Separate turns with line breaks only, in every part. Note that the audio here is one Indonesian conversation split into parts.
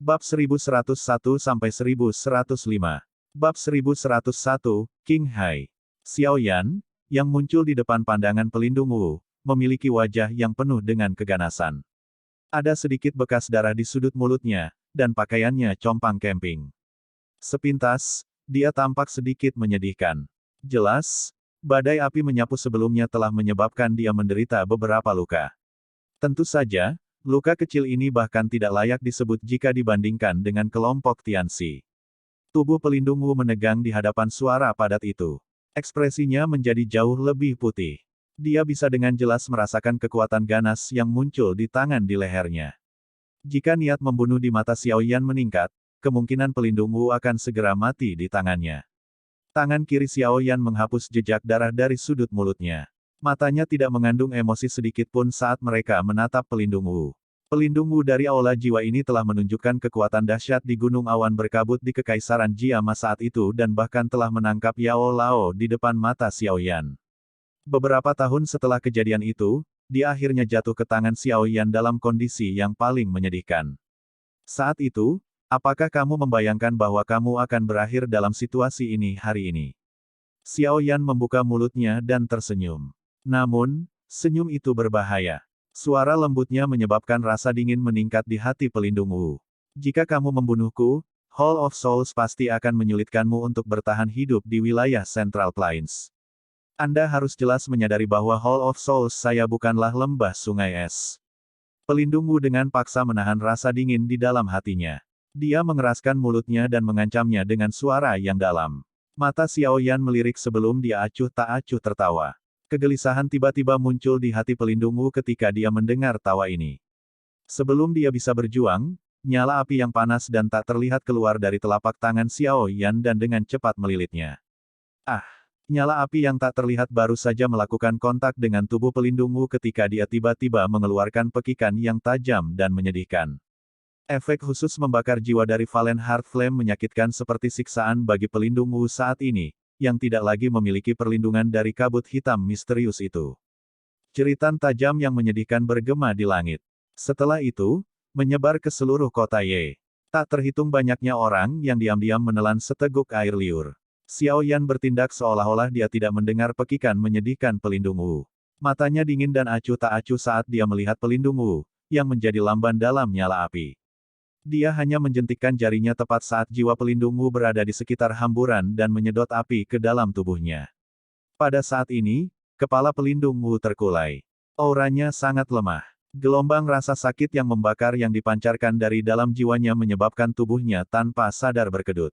Bab 1101-1105. Bab 1101, King Hai. Xiao Yan, yang muncul di depan pandangan pelindung Wu, memiliki wajah yang penuh dengan keganasan. Ada sedikit bekas darah di sudut mulutnya, dan pakaiannya compang-camping. Sepintas, dia tampak sedikit menyedihkan. Jelas, badai api menyapu sebelumnya telah menyebabkan dia menderita beberapa luka. Tentu saja, luka kecil ini bahkan tidak layak disebut jika dibandingkan dengan kelompok Tianxi. Tubuh pelindung Wu menegang di hadapan suara padat itu. Ekspresinya menjadi jauh lebih putih. Dia bisa dengan jelas merasakan kekuatan ganas yang muncul di tangan di lehernya. Jika niat membunuh di mata Xiao Yan meningkat, kemungkinan pelindung Wu akan segera mati di tangannya. Tangan kiri Xiao Yan menghapus jejak darah dari sudut mulutnya. Matanya tidak mengandung emosi sedikit pun saat mereka menatap pelindung Wu. Pelindung Wu dari aula jiwa ini telah menunjukkan kekuatan dahsyat di Gunung Awan Berkabut di Kekaisaran Jiama saat itu dan bahkan telah menangkap Yao Lao di depan mata Xiao Yan. Beberapa tahun setelah kejadian itu, dia akhirnya jatuh ke tangan Xiao Yan dalam kondisi yang paling menyedihkan. Saat itu, apakah kamu membayangkan bahwa kamu akan berakhir dalam situasi ini hari ini? Xiao Yan membuka mulutnya dan tersenyum. Namun, senyum itu berbahaya. Suara lembutnya menyebabkan rasa dingin meningkat di hati pelindung Wu. Jika kamu membunuhku, Hall of Souls pasti akan menyulitkanmu untuk bertahan hidup di wilayah Central Plains. Anda harus jelas menyadari bahwa Hall of Souls saya bukanlah lembah sungai es. Pelindung Wu dengan paksa menahan rasa dingin di dalam hatinya. Dia mengeraskan mulutnya dan mengancamnya dengan suara yang dalam. Mata Xiao Yan melirik sebelum dia acuh tak acuh tertawa. Kegelisahan tiba-tiba muncul di hati pelindung Wu ketika dia mendengar tawa ini. Sebelum dia bisa berjuang, nyala api yang panas dan tak terlihat keluar dari telapak tangan Xiao Yan dan dengan cepat melilitnya. Ah! Nyala api yang tak terlihat baru saja melakukan kontak dengan tubuh pelindung Wu ketika dia tiba-tiba mengeluarkan pekikan yang tajam dan menyedihkan. Efek khusus membakar jiwa dari Valen Heart Flame menyakitkan seperti siksaan bagi pelindung Wu saat ini, yang tidak lagi memiliki perlindungan dari kabut hitam misterius itu. Jeritan tajam yang menyedihkan bergema di langit. Setelah itu, menyebar ke seluruh kota Ye. Tak terhitung banyaknya orang yang diam-diam menelan seteguk air liur. Xiao Yan bertindak seolah-olah dia tidak mendengar pekikan menyedihkan pelindung Wu. Matanya dingin dan acuh tak acuh saat dia melihat pelindung Wu, yang menjadi lamban dalam nyala api. Dia hanya menjentikkan jarinya tepat saat jiwa pelindung Wu berada di sekitar hamburan dan menyedot api ke dalam tubuhnya. Pada saat ini, kepala pelindung Wu terkulai. Auranya sangat lemah. Gelombang rasa sakit yang membakar yang dipancarkan dari dalam jiwanya menyebabkan tubuhnya tanpa sadar berkedut.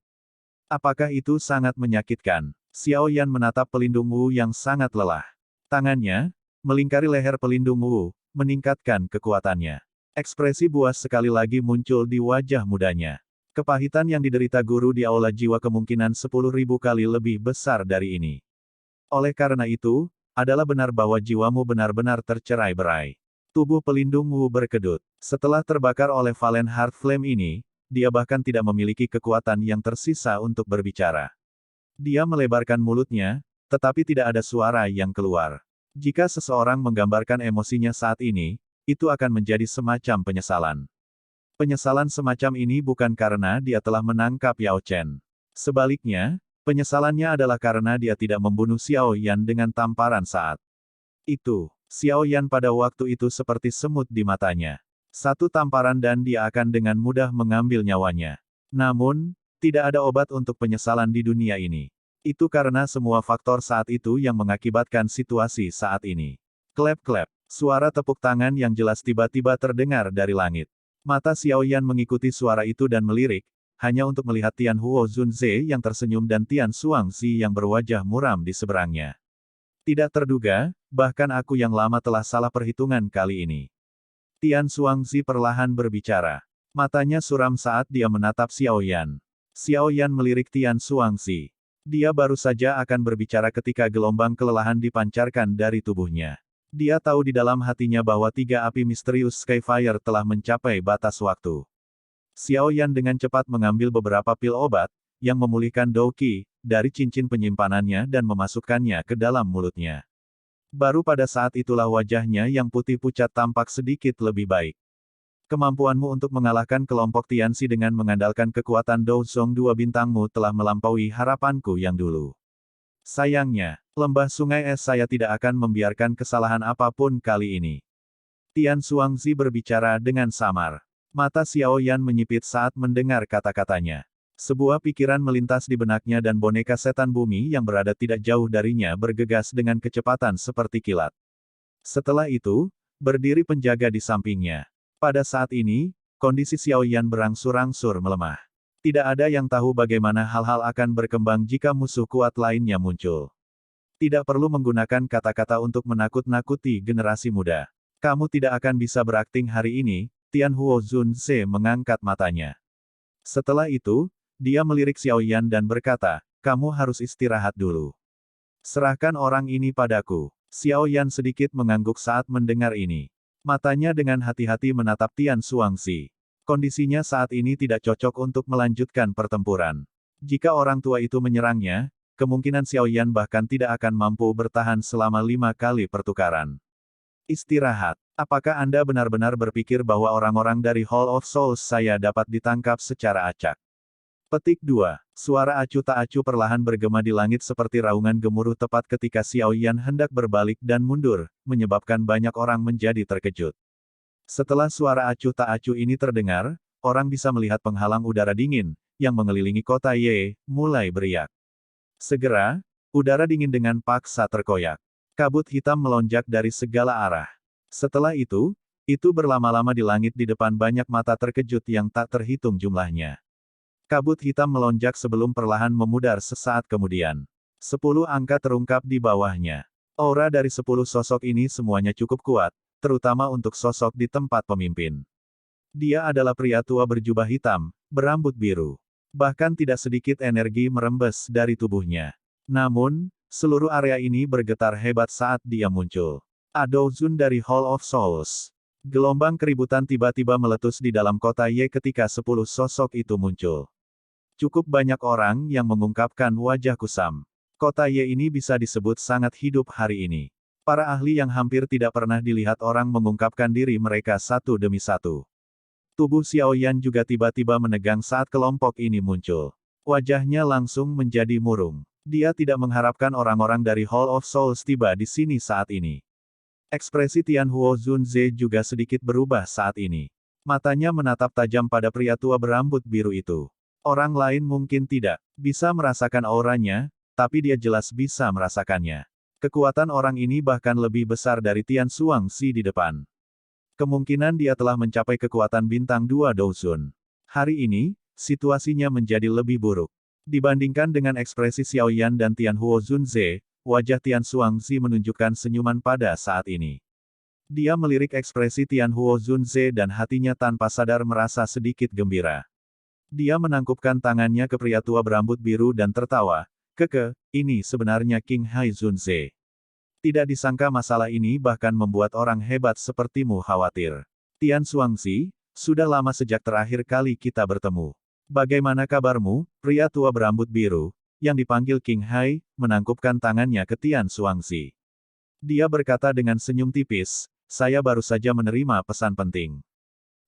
Apakah itu sangat menyakitkan? Xiao Yan menatap pelindung Wu yang sangat lelah. Tangannya melingkari leher pelindung Wu, meningkatkan kekuatannya. Ekspresi buas sekali lagi muncul di wajah mudanya. Kepahitan yang diderita guru di aula jiwa kemungkinan 10.000 kali lebih besar dari ini. Oleh karena itu, adalah benar bahwa jiwamu benar-benar tercerai-berai. Tubuh pelindung Wu berkedut. Setelah terbakar oleh Valen Heart Flame ini, dia bahkan tidak memiliki kekuatan yang tersisa untuk berbicara. Dia melebarkan mulutnya, tetapi tidak ada suara yang keluar. Jika seseorang menggambarkan emosinya saat ini, itu akan menjadi semacam penyesalan. Penyesalan semacam ini bukan karena dia telah menangkap Yao Chen. Sebaliknya, penyesalannya adalah karena dia tidak membunuh Xiao Yan dengan tamparan saat itu. Xiao Yan pada waktu itu seperti semut di matanya. Satu tamparan dan dia akan dengan mudah mengambil nyawanya. Namun, tidak ada obat untuk penyesalan di dunia ini. Itu karena semua faktor saat itu yang mengakibatkan situasi saat ini. Klep-klep. Suara tepuk tangan yang jelas tiba-tiba terdengar dari langit. Mata Xiao Yan mengikuti suara itu dan melirik, hanya untuk melihat Tian Huo Zunze yang tersenyum dan Tian Xuangzi yang berwajah muram di seberangnya. Tidak terduga, bahkan aku yang lama telah salah perhitungan kali ini. Tian Xuangzi perlahan berbicara. Matanya suram saat dia menatap Xiao Yan. Xiao Yan melirik Tian Xuangzi. Dia baru saja akan berbicara ketika gelombang kelelahan dipancarkan dari tubuhnya. Dia tahu di dalam hatinya bahwa tiga api misterius Skyfire telah mencapai batas waktu. Xiao Yan dengan cepat mengambil beberapa pil obat, yang memulihkan Douqi, dari cincin penyimpanannya dan memasukkannya ke dalam mulutnya. Baru pada saat itulah wajahnya yang putih pucat tampak sedikit lebih baik. Kemampuanmu untuk mengalahkan kelompok Tianxi dengan mengandalkan kekuatan Douzong dua bintangmu telah melampaui harapanku yang dulu. Sayangnya, lembah sungai es saya tidak akan membiarkan kesalahan apapun kali ini. Tian Xuangzi berbicara dengan samar. Mata Xiao Yan menyipit saat mendengar kata-katanya. Sebuah pikiran melintas di benaknya dan boneka setan bumi yang berada tidak jauh darinya bergegas dengan kecepatan seperti kilat. Setelah itu, berdiri penjaga di sampingnya. Pada saat ini, kondisi Xiao Yan berangsur-angsur melemah. Tidak ada yang tahu bagaimana hal-hal akan berkembang jika musuh kuat lainnya muncul. Tidak perlu menggunakan kata-kata untuk menakut-nakuti generasi muda. Kamu tidak akan bisa berakting hari ini, Tian Huo Zunze mengangkat matanya. Setelah itu, dia melirik Xiao Yan dan berkata, kamu harus istirahat dulu. Serahkan orang ini padaku. Xiao Yan sedikit mengangguk saat mendengar ini. Matanya dengan hati-hati menatap Tian Xuangzi. Kondisinya saat ini tidak cocok untuk melanjutkan pertempuran. Jika orang tua itu menyerangnya, kemungkinan Xiao Yan bahkan tidak akan mampu bertahan selama 5 kali pertukaran. Istirahat. Apakah Anda benar-benar berpikir bahwa orang-orang dari Hall of Souls saya dapat ditangkap secara acak? Petik 2. Suara acuh tak acuh perlahan bergema di langit seperti raungan gemuruh tepat ketika Xiao Yan hendak berbalik dan mundur, menyebabkan banyak orang menjadi terkejut. Setelah suara acuh tak acuh ini terdengar, orang bisa melihat penghalang udara dingin, yang mengelilingi kota Ye, mulai beriak. Segera, udara dingin dengan paksa terkoyak. Kabut hitam melonjak dari segala arah. Setelah itu berlama-lama di langit di depan banyak mata terkejut yang tak terhitung jumlahnya. Kabut hitam melonjak sebelum perlahan memudar sesaat kemudian. 10 angka terungkap di bawahnya. Aura dari 10 sosok ini semuanya cukup kuat, terutama untuk sosok di tempat pemimpin. Dia adalah pria tua berjubah hitam, berambut biru. Bahkan tidak sedikit energi merembes dari tubuhnya. Namun, seluruh area ini bergetar hebat saat dia muncul. Adou Zun dari Hall of Souls. Gelombang keributan tiba-tiba meletus di dalam kota Ye ketika 10 sosok itu muncul. Cukup banyak orang yang mengungkapkan wajah kusam. Kota Ye ini bisa disebut sangat hidup hari ini. Para ahli yang hampir tidak pernah dilihat orang mengungkapkan diri mereka satu demi satu. Tubuh Xiao Yan juga tiba-tiba menegang saat kelompok ini muncul. Wajahnya langsung menjadi murung. Dia tidak mengharapkan orang-orang dari Hall of Souls tiba di sini saat ini. Ekspresi Tian Huo Zunze juga sedikit berubah saat ini. Matanya menatap tajam pada pria tua berambut biru itu. Orang lain mungkin tidak bisa merasakan auranya, tapi dia jelas bisa merasakannya. Kekuatan orang ini bahkan lebih besar dari Tian Xuangzi di depan. Kemungkinan dia telah mencapai kekuatan bintang 2 Douzun. Hari ini, situasinya menjadi lebih buruk. Dibandingkan dengan ekspresi Xiao Yan dan Tian Huo Zunze, wajah Tian Xuangzi menunjukkan senyuman pada saat ini. Dia melirik ekspresi Tian Huo Zunze dan hatinya tanpa sadar merasa sedikit gembira. Dia menangkupkan tangannya ke pria tua berambut biru dan tertawa. Keke, ini sebenarnya King Hai Zunze. Tidak disangka masalah ini bahkan membuat orang hebat sepertimu khawatir. Tian Xuangzi, sudah lama sejak terakhir kali kita bertemu. Bagaimana kabarmu, pria tua berambut biru, yang dipanggil King Hai, menangkupkan tangannya ke Tian Xuangzi. Dia berkata dengan senyum tipis, saya baru saja menerima pesan penting.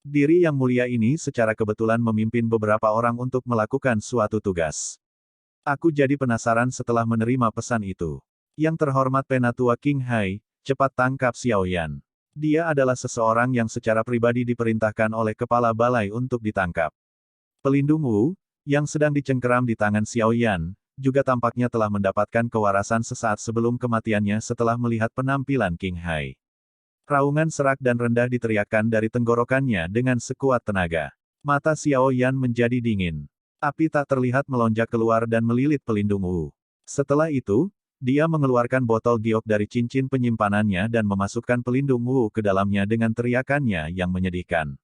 Diri yang mulia ini secara kebetulan memimpin beberapa orang untuk melakukan suatu tugas. Aku jadi penasaran setelah menerima pesan itu. Yang terhormat Penatua King Hai, cepat tangkap Xiao Yan. Dia adalah seseorang yang secara pribadi diperintahkan oleh kepala balai untuk ditangkap. Pelindung Wu, yang sedang dicengkeram di tangan Xiao Yan, juga tampaknya telah mendapatkan kewarasan sesaat sebelum kematiannya setelah melihat penampilan King Hai. Raungan serak dan rendah diteriakkan dari tenggorokannya dengan sekuat tenaga. Mata Xiao Yan menjadi dingin. Api tak terlihat melonjak keluar dan melilit pelindung Wu. Setelah itu, dia mengeluarkan botol giok dari cincin penyimpanannya dan memasukkan pelindung Wu ke dalamnya dengan teriakannya yang menyedihkan.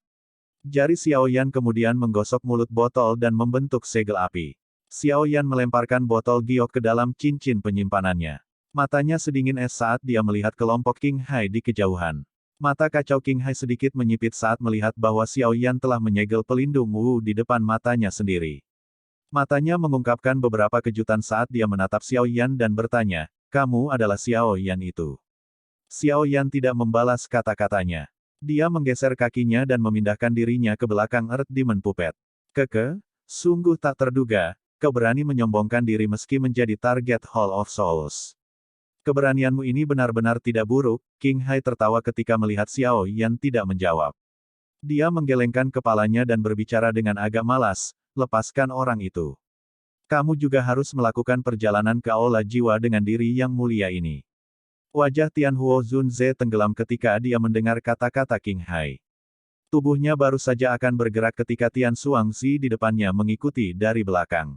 Jari Xiao Yan kemudian menggosok mulut botol dan membentuk segel api. Xiao Yan melemparkan botol giok ke dalam cincin penyimpanannya. Matanya sedingin es saat dia melihat kelompok King Hai di kejauhan. Mata kacau King Hai sedikit menyipit saat melihat bahwa Xiao Yan telah menyegel pelindung Wu di depan matanya sendiri. Matanya mengungkapkan beberapa kejutan saat dia menatap Xiao Yan dan bertanya, kamu adalah Xiao Yan itu. Xiao Yan tidak membalas kata-katanya. Dia menggeser kakinya dan memindahkan dirinya ke belakang Earth Demon Puppet. Sungguh tak terduga, kau berani menyombongkan diri meski menjadi target Hall of Souls. Keberanianmu ini benar-benar tidak buruk, King Hai tertawa ketika melihat Xiao Yan tidak menjawab. Dia menggelengkan kepalanya dan berbicara dengan agak malas, lepaskan orang itu. Kamu juga harus melakukan perjalanan ke aula jiwa dengan diri yang mulia ini. Wajah Tianhuo Zunze tenggelam ketika dia mendengar kata-kata King Hai. Tubuhnya baru saja akan bergerak ketika Tian Xuangzi di depannya mengikuti dari belakang.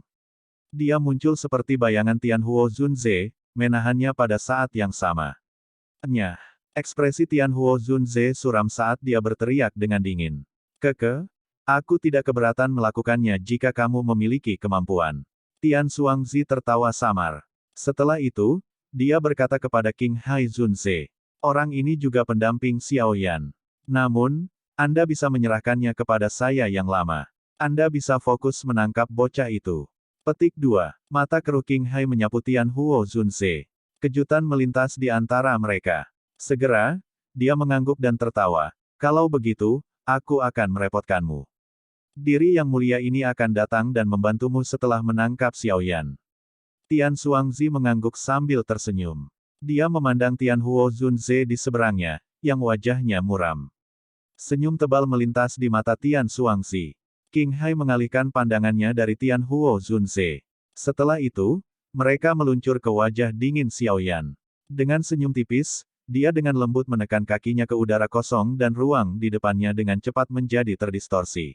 Dia muncul seperti bayangan Tianhuo Zunze, menahannya pada saat yang sama. Ekspresi Tianhuo Zunze suram saat dia berteriak dengan dingin. Aku tidak keberatan melakukannya jika kamu memiliki kemampuan. Tian Xuangzi tertawa samar. Setelah itu, dia berkata kepada King Hai Zunze, orang ini juga pendamping Xiao Yan. Namun, Anda bisa menyerahkannya kepada saya yang lama. Anda bisa fokus menangkap bocah itu. Petik 2. Mata keruh King Hai menyapu Tianhuo Zunze. Kejutan melintas di antara mereka. Segera, dia mengangguk dan tertawa. Kalau begitu, aku akan merepotkanmu. Diri yang mulia ini akan datang dan membantumu setelah menangkap Xiao Yan. Tian Xuangzi mengangguk sambil tersenyum. Dia memandang Tianhuo Zunze di seberangnya, yang wajahnya muram. Senyum tebal melintas di mata Tian Xuangzi. King Hai mengalihkan pandangannya dari Tianhuo Zunze. Setelah itu, mereka meluncur ke wajah dingin Xiao Yan. Dengan senyum tipis, dia dengan lembut menekan kakinya ke udara kosong dan ruang di depannya dengan cepat menjadi terdistorsi.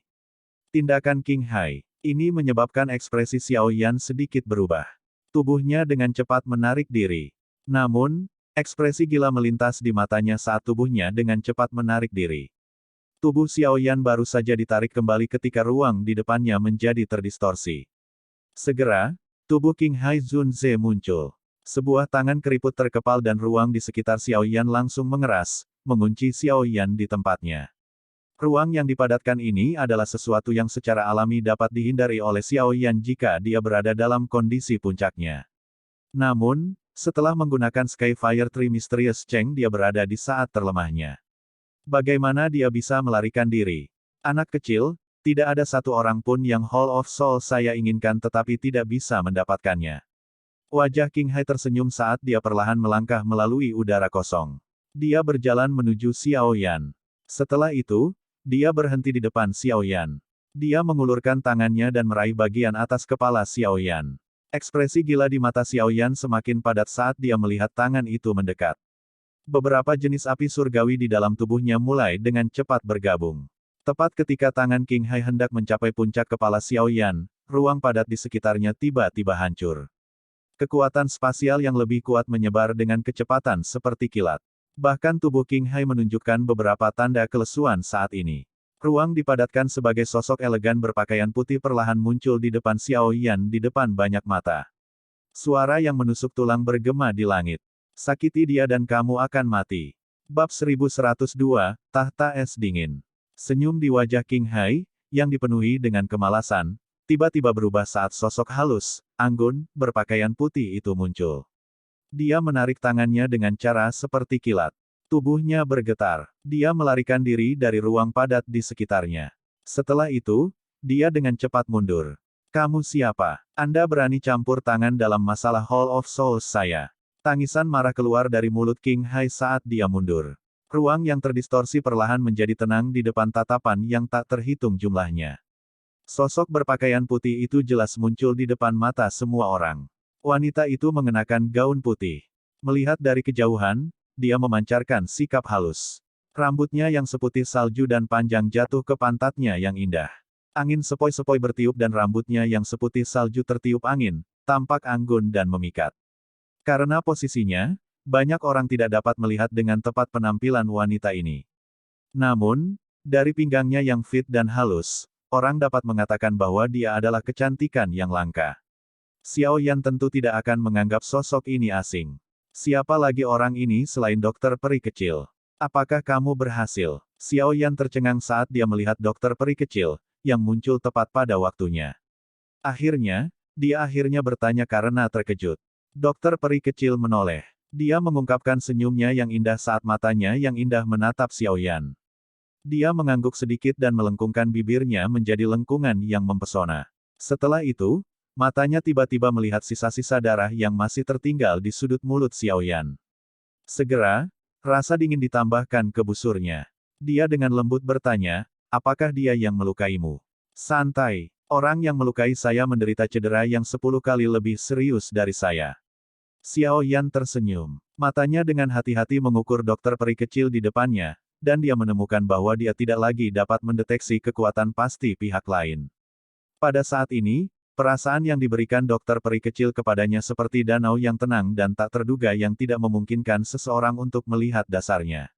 Tindakan King Hai ini menyebabkan ekspresi Xiao Yan sedikit berubah. Tubuhnya dengan cepat menarik diri. Namun, ekspresi gila melintas di matanya saat tubuhnya dengan cepat menarik diri. Tubuh Xiao Yan baru saja ditarik kembali ketika ruang di depannya menjadi terdistorsi. Segera, tubuh King Hai Zunze muncul. Sebuah tangan keriput terkepal dan ruang di sekitar Xiao Yan langsung mengeras, mengunci Xiao Yan di tempatnya. Ruang yang dipadatkan ini adalah sesuatu yang secara alami dapat dihindari oleh Xiao Yan jika dia berada dalam kondisi puncaknya. Namun, setelah menggunakan Skyfire Tree Mysterious Cheng dia berada di saat terlemahnya. Bagaimana dia bisa melarikan diri? Anak kecil, tidak ada satu orang pun yang Hall of Soul saya inginkan tetapi tidak bisa mendapatkannya. Wajah King Hai tersenyum saat dia perlahan melangkah melalui udara kosong. Dia berjalan menuju Xiao Yan. Setelah itu, dia berhenti di depan Xiao Yan. Dia mengulurkan tangannya dan meraih bagian atas kepala Xiao Yan. Ekspresi gila di mata Xiao Yan semakin padat saat dia melihat tangan itu mendekat. Beberapa jenis api surgawi di dalam tubuhnya mulai dengan cepat bergabung. Tepat ketika tangan King Hai hendak mencapai puncak kepala Xiao Yan, ruang padat di sekitarnya tiba-tiba hancur. Kekuatan spasial yang lebih kuat menyebar dengan kecepatan seperti kilat. Bahkan tubuh King Hai menunjukkan beberapa tanda kelesuan saat ini. Ruang dipadatkan sebagai sosok elegan berpakaian putih perlahan muncul di depan Xiao Yan di depan banyak mata. Suara yang menusuk tulang bergema di langit. Sakiti dia dan kamu akan mati. Bab 1102, Tahta Es Dingin. Senyum di wajah King Hai, yang dipenuhi dengan kemalasan, tiba-tiba berubah saat sosok halus, anggun, berpakaian putih itu muncul. Dia menarik tangannya dengan cara seperti kilat. Tubuhnya bergetar. Dia melarikan diri dari ruang padat di sekitarnya. Setelah itu, dia dengan cepat mundur. Kamu siapa? Anda berani campur tangan dalam masalah Hall of Souls saya. Tangisan marah keluar dari mulut King Hai saat dia mundur. Ruang yang terdistorsi perlahan menjadi tenang di depan tatapan yang tak terhitung jumlahnya. Sosok berpakaian putih itu jelas muncul di depan mata semua orang. Wanita itu mengenakan gaun putih. Melihat dari kejauhan, dia memancarkan sikap halus. Rambutnya yang seputih salju dan panjang jatuh ke pantatnya yang indah. Angin sepoi-sepoi bertiup dan rambutnya yang seputih salju tertiup angin, tampak anggun dan memikat. Karena posisinya, banyak orang tidak dapat melihat dengan tepat penampilan wanita ini. Namun, dari pinggangnya yang fit dan halus, orang dapat mengatakan bahwa dia adalah kecantikan yang langka. Xiao Yan tentu tidak akan menganggap sosok ini asing. Siapa lagi orang ini selain dokter peri kecil? Apakah kamu berhasil? Xiao Yan tercengang saat dia melihat dokter peri kecil, yang muncul tepat pada waktunya. Akhirnya, dia bertanya karena terkejut. Dokter peri kecil menoleh. Dia mengungkapkan senyumnya yang indah saat matanya yang indah menatap Xiao Yan. Dia mengangguk sedikit dan melengkungkan bibirnya menjadi lengkungan yang mempesona. Setelah itu, matanya tiba-tiba melihat sisa-sisa darah yang masih tertinggal di sudut mulut Xiao Yan. Segera, rasa dingin ditambahkan ke busurnya. Dia dengan lembut bertanya, apakah dia yang melukaimu? Santai, orang yang melukai saya menderita cedera yang 10 kali lebih serius dari saya. Xiao Yan tersenyum. Matanya dengan hati-hati mengukur dokter peri kecil di depannya, dan dia menemukan bahwa dia tidak lagi dapat mendeteksi kekuatan pasti pihak lain. Pada saat ini, perasaan yang diberikan dokter peri kecil kepadanya seperti danau yang tenang dan tak terduga yang tidak memungkinkan seseorang untuk melihat dasarnya.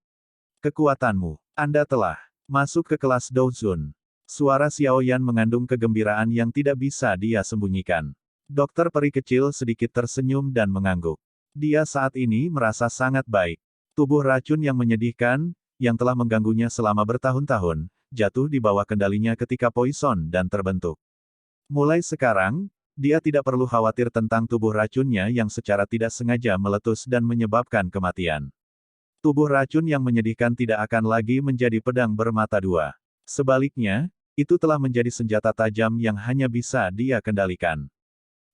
Kekuatanmu. Anda telah masuk ke kelas Douzun. Suara Xiao Yan mengandung kegembiraan yang tidak bisa dia sembunyikan. Dokter peri kecil sedikit tersenyum dan mengangguk. Dia saat ini merasa sangat baik. Tubuh racun yang menyedihkan, yang telah mengganggunya selama bertahun-tahun, jatuh di bawah kendalinya ketika poison dan terbentuk. Mulai sekarang, dia tidak perlu khawatir tentang tubuh racunnya yang secara tidak sengaja meletus dan menyebabkan kematian. Tubuh racun yang menyedihkan tidak akan lagi menjadi pedang bermata dua. Sebaliknya, itu telah menjadi senjata tajam yang hanya bisa dia kendalikan.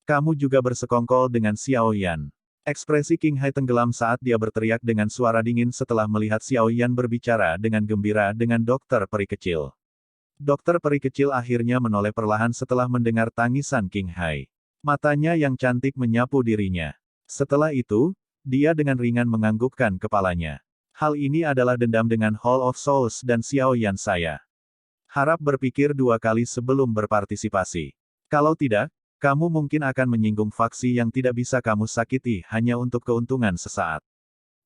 Kamu juga bersekongkol dengan Xiao Yan. Ekspresi King Hai tenggelam saat dia berteriak dengan suara dingin setelah melihat Xiao Yan berbicara dengan gembira dengan dokter peri kecil. Dokter peri kecil akhirnya menoleh perlahan setelah mendengar tangisan King Hai. Matanya yang cantik menyapu dirinya. Setelah itu, dia dengan ringan menganggukkan kepalanya. Hal ini adalah dendam dengan Hall of Souls dan Xiao Yan saya. Harap berpikir dua kali sebelum berpartisipasi. Kalau tidak, kamu mungkin akan menyinggung faksi yang tidak bisa kamu sakiti hanya untuk keuntungan sesaat.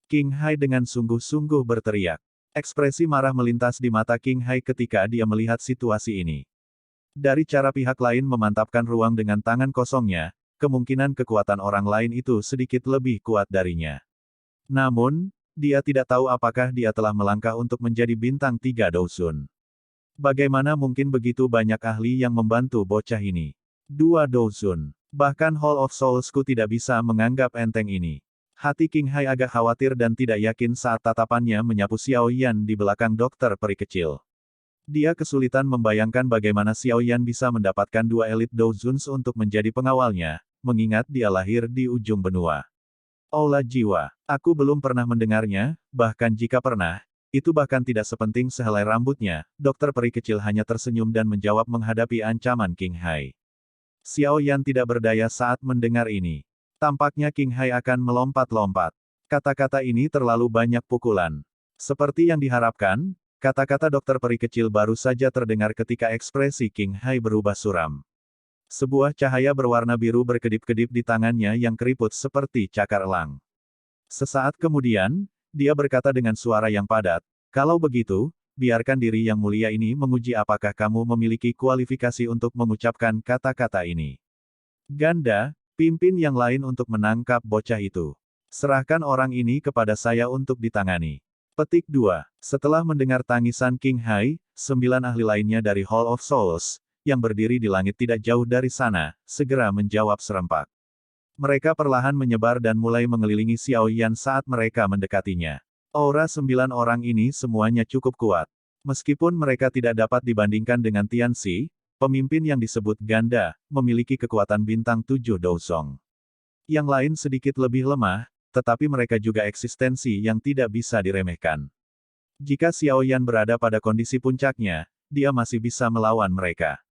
King Hai dengan sungguh-sungguh berteriak. Ekspresi marah melintas di mata King Hai ketika dia melihat situasi ini. Dari cara pihak lain memantapkan ruang dengan tangan kosongnya, kemungkinan kekuatan orang lain itu sedikit lebih kuat darinya. Namun, dia tidak tahu apakah dia telah melangkah untuk menjadi bintang 3 Douzun. Bagaimana mungkin begitu banyak ahli yang membantu bocah ini? 2 Douzun. Bahkan Hall of Soulsku tidak bisa menganggap enteng ini. Hati King Hai agak khawatir dan tidak yakin saat tatapannya menyapu Xiao Yan di belakang dokter peri kecil. Dia kesulitan membayangkan bagaimana Xiao Yan bisa mendapatkan 2 elit Douzuns untuk menjadi pengawalnya, mengingat dia lahir di ujung benua. Aula jiwa. Aku belum pernah mendengarnya, bahkan jika pernah, itu bahkan tidak sepenting sehelai rambutnya. Dokter peri kecil hanya tersenyum dan menjawab menghadapi ancaman King Hai. Xiao Yan tidak berdaya saat mendengar ini. Tampaknya King Hai akan melompat-lompat. Kata-kata ini terlalu banyak pukulan. Seperti yang diharapkan, kata-kata dokter peri kecil baru saja terdengar ketika ekspresi King Hai berubah suram. Sebuah cahaya berwarna biru berkedip-kedip di tangannya yang keriput seperti cakar elang. Sesaat kemudian, dia berkata dengan suara yang padat, "Kalau begitu, biarkan diri yang mulia ini menguji apakah kamu memiliki kualifikasi untuk mengucapkan kata-kata ini." Ganda, pimpin yang lain untuk menangkap bocah itu. Serahkan orang ini kepada saya untuk ditangani. Petik 2. Setelah mendengar tangisan King Hai, 9 ahli lainnya dari Hall of Souls, yang berdiri di langit tidak jauh dari sana, segera menjawab serempak. Mereka perlahan menyebar dan mulai mengelilingi Xiao Yan saat mereka mendekatinya. Aura 9 orang ini semuanya cukup kuat. Meskipun mereka tidak dapat dibandingkan dengan Tianxi, pemimpin yang disebut Ganda, memiliki kekuatan bintang 7 Douzong. Yang lain sedikit lebih lemah, tetapi mereka juga eksistensi yang tidak bisa diremehkan. Jika Xiao Yan berada pada kondisi puncaknya, dia masih bisa melawan mereka.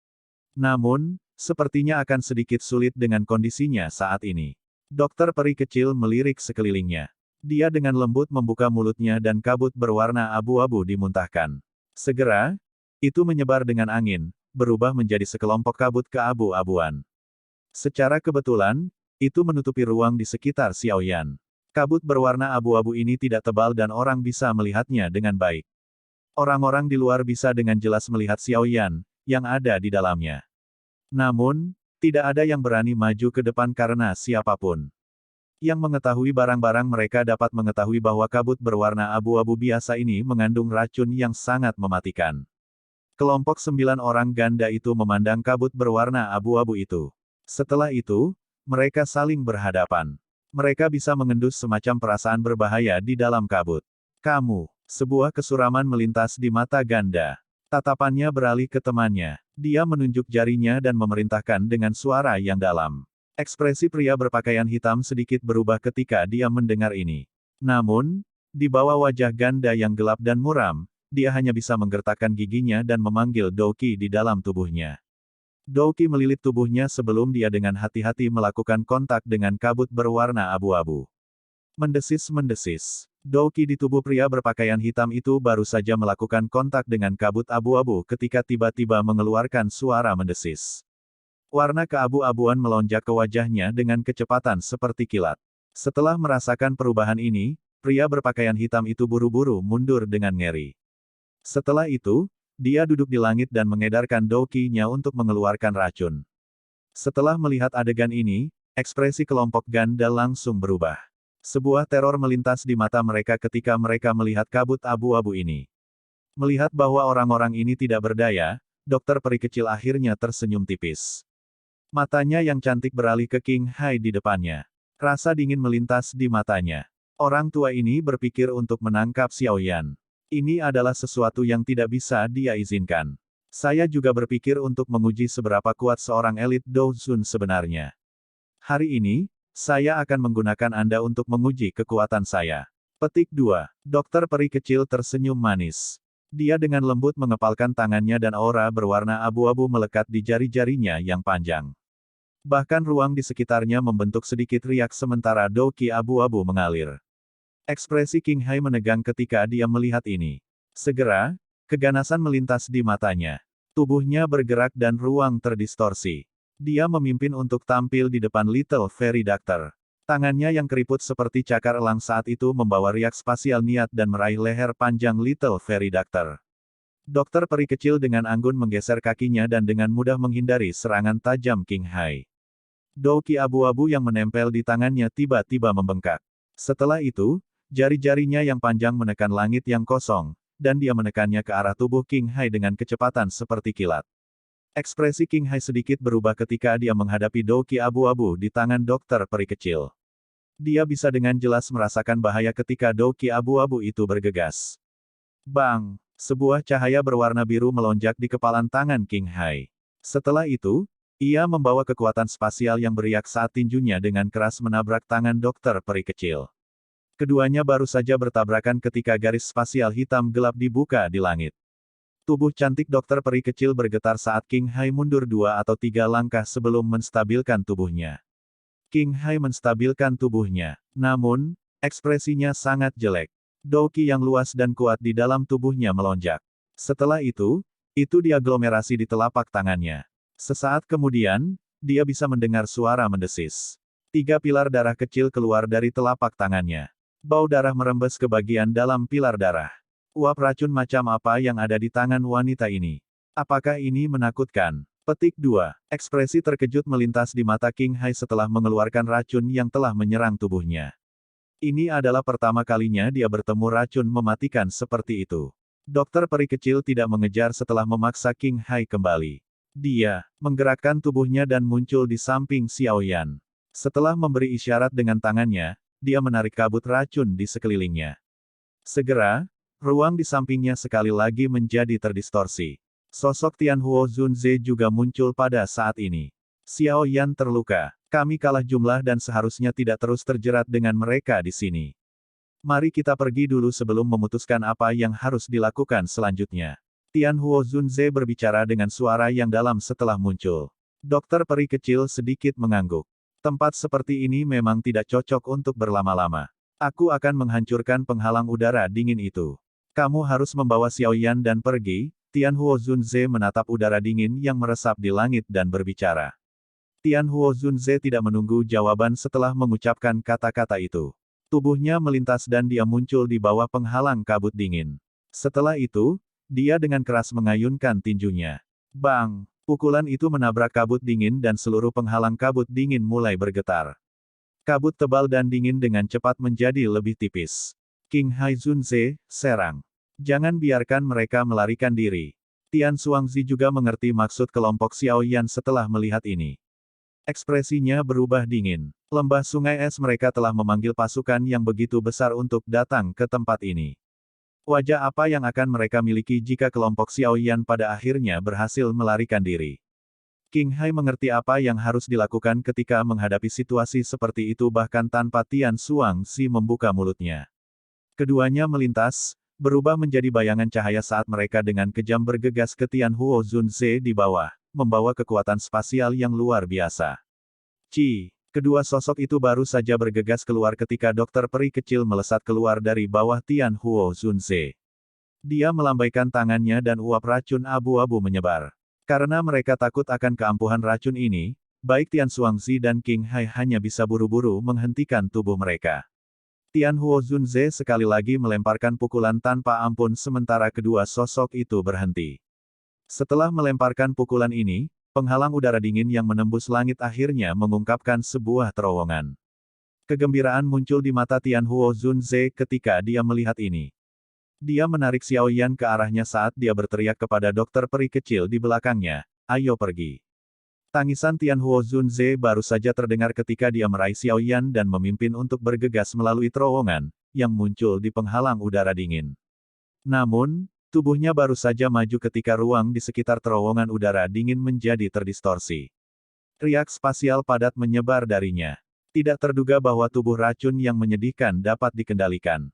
Namun, sepertinya akan sedikit sulit dengan kondisinya saat ini. Dokter peri kecil melirik sekelilingnya. Dia dengan lembut membuka mulutnya dan kabut berwarna abu-abu dimuntahkan. Segera, itu menyebar dengan angin, berubah menjadi sekelompok kabut keabu-abuan. Secara kebetulan, itu menutupi ruang di sekitar Xiao Yan. Kabut berwarna abu-abu ini tidak tebal dan orang bisa melihatnya dengan baik. Orang-orang di luar bisa dengan jelas melihat Xiao Yan, yang ada di dalamnya. Namun, tidak ada yang berani maju ke depan karena siapapun yang mengetahui barang-barang mereka dapat mengetahui bahwa kabut berwarna abu-abu biasa ini mengandung racun yang sangat mematikan. Kelompok 9 orang ganda itu memandang kabut berwarna abu-abu itu. Setelah itu, mereka saling berhadapan. Mereka bisa mengendus semacam perasaan berbahaya di dalam kabut. Kamu, Sebuah kesuraman melintas di mata ganda. Tatapannya beralih ke temannya. Dia menunjuk jarinya dan memerintahkan dengan suara yang dalam. Ekspresi pria berpakaian hitam sedikit berubah ketika dia mendengar ini. Namun, di bawah wajah ganda yang gelap dan muram, dia hanya bisa menggertakkan giginya dan memanggil Douki di dalam tubuhnya. Douki melilit tubuhnya sebelum dia dengan hati-hati melakukan kontak dengan kabut berwarna abu-abu. Mendesis-mendesis. Douki di tubuh pria berpakaian hitam itu baru saja melakukan kontak dengan kabut abu-abu ketika tiba-tiba mengeluarkan suara mendesis. Warna keabu-abuan melonjak ke wajahnya dengan kecepatan seperti kilat. Setelah merasakan perubahan ini, pria berpakaian hitam itu buru-buru mundur dengan ngeri. Setelah itu, dia duduk di langit dan mengedarkan Douki-nya untuk mengeluarkan racun. Setelah melihat adegan ini, ekspresi kelompok ganda langsung berubah. Sebuah teror melintas di mata mereka ketika mereka melihat kabut abu-abu ini. Melihat bahwa orang-orang ini tidak berdaya, dokter peri kecil akhirnya tersenyum tipis. Matanya yang cantik beralih ke King Hai di depannya. Rasa dingin melintas di matanya. Orang tua ini berpikir untuk menangkap Xiao Yan. Ini adalah sesuatu yang tidak bisa dia izinkan. Saya juga berpikir untuk menguji seberapa kuat seorang elit Douzun sebenarnya. Hari ini, saya akan menggunakan Anda untuk menguji kekuatan saya. Petik 2. Dokter peri kecil tersenyum manis. Dia dengan lembut mengepalkan tangannya dan aura berwarna abu-abu melekat di jari-jarinya yang panjang. Bahkan ruang di sekitarnya membentuk sedikit riak sementara Douki abu-abu mengalir. Ekspresi King Hai menegang ketika dia melihat ini. Segera, keganasan melintas di matanya. Tubuhnya bergerak dan ruang terdistorsi. Dia memimpin untuk tampil di depan Little Fairy Doctor. Tangannya yang keriput seperti cakar elang saat itu membawa riak spasial niat dan meraih leher panjang Little Fairy Doctor. Dokter peri kecil dengan anggun menggeser kakinya dan dengan mudah menghindari serangan tajam King Hai. Douki abu-abu yang menempel di tangannya tiba-tiba membengkak. Setelah itu, jari-jarinya yang panjang menekan langit yang kosong, dan dia menekannya ke arah tubuh King Hai dengan kecepatan seperti kilat. Ekspresi King Hai sedikit berubah ketika dia menghadapi Douki abu-abu di tangan dokter peri kecil. Dia bisa dengan jelas merasakan bahaya ketika Douki abu-abu itu bergegas. Bang! Sebuah cahaya berwarna biru melonjak di kepalan tangan King Hai. Setelah itu, ia membawa kekuatan spasial yang beriak saat tinjunya dengan keras menabrak tangan dokter peri kecil. Keduanya baru saja bertabrakan ketika garis spasial hitam gelap dibuka di langit. Tubuh cantik dokter peri kecil bergetar saat King Hai mundur 2 atau 3 langkah sebelum menstabilkan tubuhnya. King Hai menstabilkan tubuhnya. Namun, ekspresinya sangat jelek. Douki yang luas dan kuat di dalam tubuhnya melonjak. Setelah itu diaglomerasi di telapak tangannya. Sesaat kemudian, dia bisa mendengar suara mendesis. 3 pilar darah kecil keluar dari telapak tangannya. Bau darah merembes ke bagian dalam pilar darah. Uap racun macam apa yang ada di tangan wanita ini? Apakah ini menakutkan? Petik 2. Ekspresi terkejut melintas di mata King Hai setelah mengeluarkan racun yang telah menyerang tubuhnya. Ini adalah pertama kalinya dia bertemu racun mematikan seperti itu. Dokter peri kecil tidak mengejar setelah memaksa King Hai kembali. Dia menggerakkan tubuhnya dan muncul di samping Xiao Yan. Setelah memberi isyarat dengan tangannya, dia menarik kabut racun di sekelilingnya. Segera, ruang di sampingnya sekali lagi menjadi terdistorsi. Sosok Tianhuo Zunze juga muncul pada saat ini. Xiao Yan terluka. Kami kalah jumlah dan seharusnya tidak terus terjerat dengan mereka di sini. Mari kita pergi dulu sebelum memutuskan apa yang harus dilakukan selanjutnya. Tianhuo Zunze berbicara dengan suara yang dalam setelah muncul. Dokter peri kecil sedikit mengangguk. Tempat seperti ini memang tidak cocok untuk berlama-lama. Aku akan menghancurkan penghalang udara dingin itu. Kamu harus membawa Xiao Yan dan pergi. Tianhuo Zunze menatap udara dingin yang meresap di langit dan berbicara. Tianhuo Zunze tidak menunggu jawaban setelah mengucapkan kata-kata itu. Tubuhnya melintas dan dia muncul di bawah penghalang kabut dingin. Setelah itu, dia dengan keras mengayunkan tinjunya. Bang! Pukulan itu menabrak kabut dingin dan seluruh penghalang kabut dingin mulai bergetar. Kabut tebal dan dingin dengan cepat menjadi lebih tipis. King Hai Zunze, serang. Jangan biarkan mereka melarikan diri. Tian Xuangzi juga mengerti maksud kelompok Xiao Yan setelah melihat ini. Ekspresinya berubah dingin. Lembah sungai es mereka telah memanggil pasukan yang begitu besar untuk datang ke tempat ini. Wajah apa yang akan mereka miliki jika kelompok Xiaoyan pada akhirnya berhasil melarikan diri? King Hai mengerti apa yang harus dilakukan ketika menghadapi situasi seperti itu bahkan tanpa Tian Xuangzi membuka mulutnya. Keduanya melintas, berubah menjadi bayangan cahaya saat mereka dengan kejam bergegas ke Tian Huo Zunze di bawah, membawa kekuatan spasial yang luar biasa. Kedua sosok itu baru saja bergegas keluar ketika dokter peri kecil melesat keluar dari bawah Tian Huo Zunze. Dia melambaikan tangannya dan uap racun abu-abu menyebar. Karena mereka takut akan keampuhan racun ini, baik Tian Xuangzi dan King Hai hanya bisa buru-buru menghentikan tubuh mereka. Tian Huo Zunze sekali lagi melemparkan pukulan tanpa ampun sementara kedua sosok itu berhenti. Setelah melemparkan pukulan ini, penghalang udara dingin yang menembus langit akhirnya mengungkapkan sebuah terowongan. Kegembiraan muncul di mata Tian Huo Zunze ketika dia melihat ini. Dia menarik Xiaoyan ke arahnya saat dia berteriak kepada dokter peri kecil di belakangnya, "Ayo pergi." Tangisan Tian Huo Zunze baru saja terdengar ketika dia meraih Xiaoyan dan memimpin untuk bergegas melalui terowongan, yang muncul di penghalang udara dingin. Namun, tubuhnya baru saja maju ketika ruang di sekitar terowongan udara dingin menjadi terdistorsi. Riak spasial padat menyebar darinya. Tidak terduga bahwa tubuh racun yang menyedihkan dapat dikendalikan.